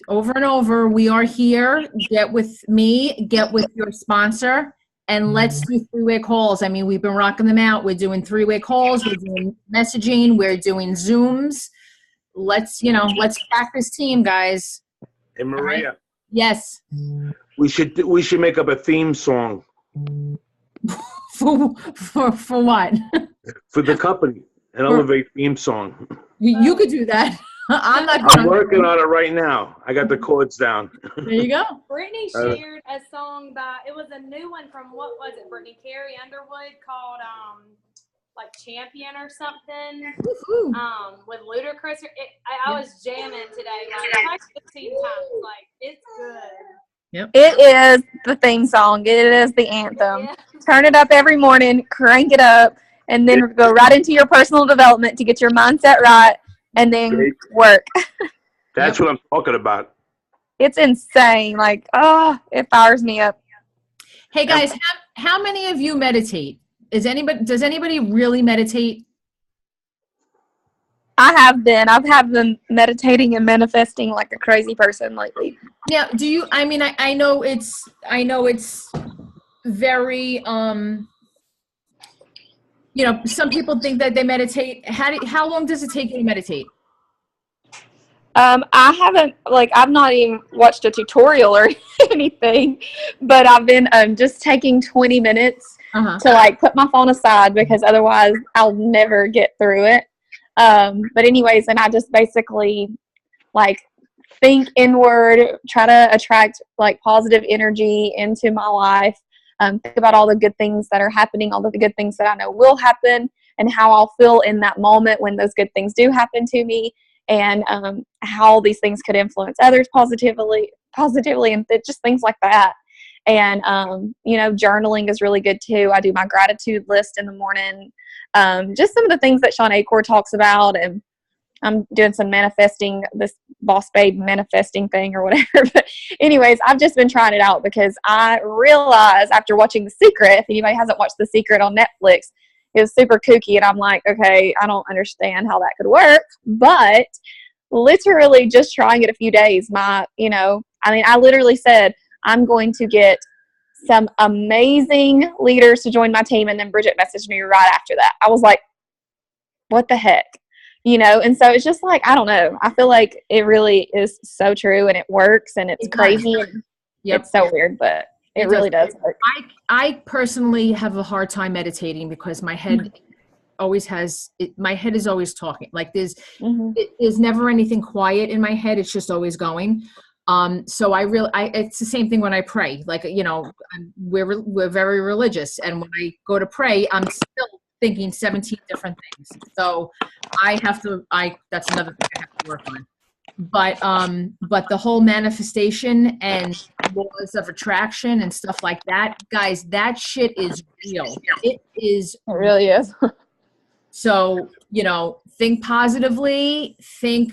over and over, we are here. Get with me, get with your sponsor, and let's do 3-way calls. I mean, we've been rocking them out. We're doing 3-way calls. We're doing messaging. We're doing Zooms. Let's crack this team, guys. Hey, Maria. Right? Yes. We should make up a theme song. For what? For the company. An Elevate theme song. You could do that. I'm not I'm going working on it right now. I got the chords down. There you go. Brittany shared a song it was a new one from, what was it, Brittany? Carrie Underwood, called like Champion or something. With Ludacris. I was jamming today, like 15 times. Like, it's good. Yep. It is the theme song. It is the anthem. Yeah. Turn it up every morning, crank it up, and then go right into your personal development to get your mindset right, and then work. That's what I'm talking about. It's insane. Like, it fires me up. Hey guys, how many of you meditate? Does anybody really meditate? I have been. I've been meditating and manifesting like a crazy person lately. Now, do you? I mean, I know it's very some people think that they meditate. How long does it take you to meditate? I haven't, I've not even watched a tutorial or anything, but I've been just taking 20 minutes to put my phone aside, because otherwise I'll never get through it. But anyways, and I just basically think inward, try to attract positive energy into my life. Think about all the good things that are happening, all the good things that I know will happen, and how I'll feel in that moment when those good things do happen to me, and how these things could influence others positively, and just things like that. And journaling is really good too. I do my gratitude list in the morning. Just some of the things that Sean Achor talks about, and I'm doing some manifesting, this boss babe manifesting thing or whatever. But anyways, I've just been trying it out because I realized after watching The Secret, if anybody hasn't watched The Secret on Netflix, it was super kooky. And I'm like, okay, I don't understand how that could work. But literally just trying it a few days, I literally said, I'm going to get some amazing leaders to join my team. And then Bridget messaged me right after that. I was like, what the heck? And so it's just I don't know. I feel like it really is so true, and it works, and it's crazy. And it's so weird, but it really does work. I personally have a hard time meditating because my head my head is always talking. There's never anything quiet in my head. It's just always going. So it's the same thing when I pray. We're very religious, and when I go to pray, I'm still thinking 17 different things. So that's another thing I have to work on. But the whole manifestation and laws of attraction and stuff like that, guys, that shit is real. It really is. So, think positively, think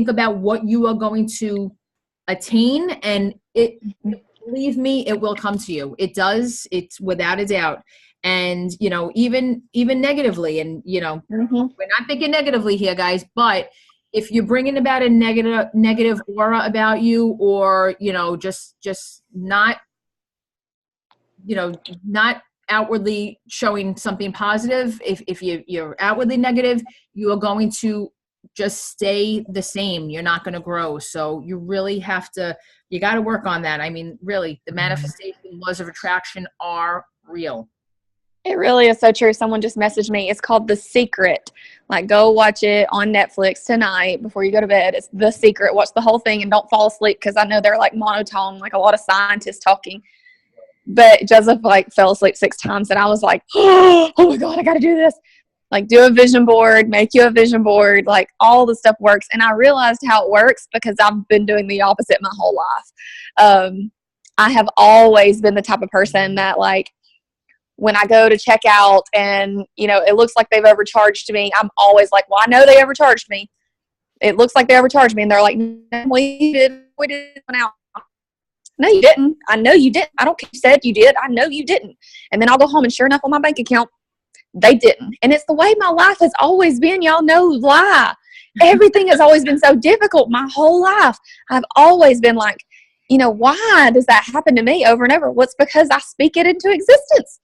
about what you are going to attain, and believe me, it will come to you. It does. It's without a doubt. And, even negatively, and, we're not thinking negatively here, guys, but if you're bringing about a negative aura about you, or, just not, not outwardly showing something positive, if you're outwardly negative, you are going to just stay the same. You're not going to grow. So you really you got to work on that. I mean, really, the manifestation laws of attraction are real. It really is so true. Someone just messaged me. It's called The Secret. Go watch it on Netflix tonight before you go to bed. It's The Secret. Watch the whole thing and don't fall asleep, because I know they're monotone, a lot of scientists talking. But Joseph fell asleep 6 times, and I was like, oh my God, I got to do this. Do a vision board, make you a vision board, all the stuff works. And I realized how it works because I've been doing the opposite my whole life. I have always been the type of person that when I go to check out and, it looks like they've overcharged me, I'm always like, well, I know they overcharged me. It looks like they overcharged me. And they're like, no, we did out. No, you didn't. I know you didn't. I don't care if you said you did. I know you didn't. And then I'll go home, and sure enough, on my bank account, they didn't. And it's the way my life has always been. Y'all know lie. Everything has always been so difficult my whole life. I've always been like, why does that happen to me over and over? Well, it's because I speak it into existence.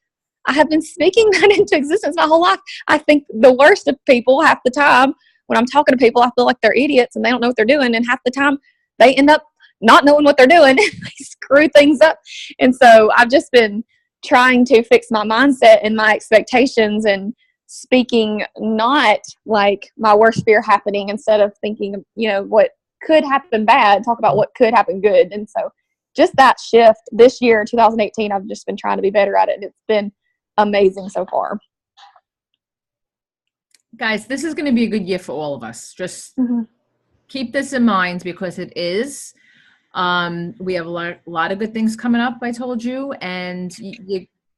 I have been speaking that into existence my whole life. I think the worst of people half the time when I'm talking to people, I feel like they're idiots and they don't know what they're doing. And half the time they end up not knowing what they're doing. They screw things up. And so I've just been trying to fix my mindset and my expectations and speaking not like my worst fear happening instead of thinking, what could happen bad, talk about what could happen good. And so just that shift this year, 2018, I've just been trying to be better at it. And it's been amazing so far. Guys, this is going to be a good year for all of us. Just keep this in mind because it is. We have a lot of good things coming up, I told you, and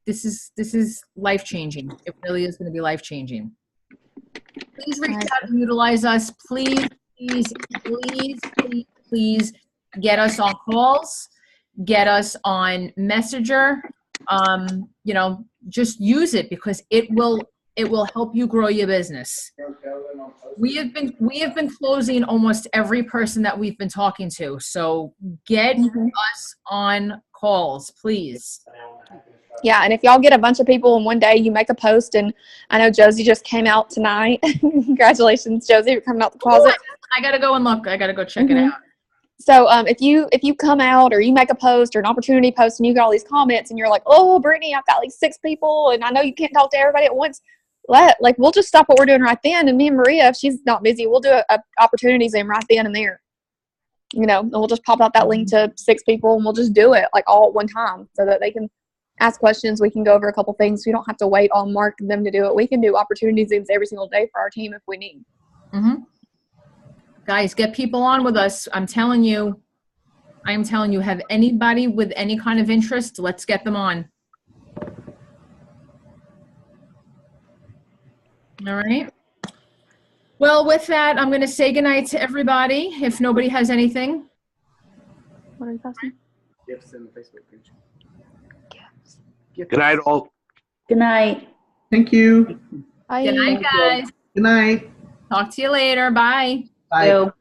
this is life-changing. It really is going to be life-changing. Please reach out and utilize us. Please get us on calls. Get us on Messenger. Just use it because it will help you grow your business. We have been closing almost every person that we've been talking to. So get us on calls, please. Yeah, and if y'all get a bunch of people in one day, you make a post, and I know Josie just came out tonight. Congratulations, Josie, for coming out the closet. I gotta go and look. I gotta go check it out. So if you come out or you make a post or an opportunity post and you get all these comments and you're like, oh, Brittany, I've got like 6 people and I know you can't talk to everybody at once. We'll just stop what we're doing right then. And me and Maria, if she's not busy, we'll do a opportunity Zoom right then and there. And we'll just pop out that link to 6 people and we'll just do it like all at one time so that they can ask questions. We can go over a couple things. We don't have to wait on Mark and them to do it. We can do opportunity Zooms every single day for our team if we need. Guys, get people on with us. I am telling you, have anybody with any kind of interest, let's get them on. All right. Well, with that, I'm going to say goodnight to everybody. If nobody has anything. What are you posting? Gifts in the Facebook page. Good night, all. Good night. Thank you. Bye. Good night, guys. Good night. Talk to you later. Bye. Bye.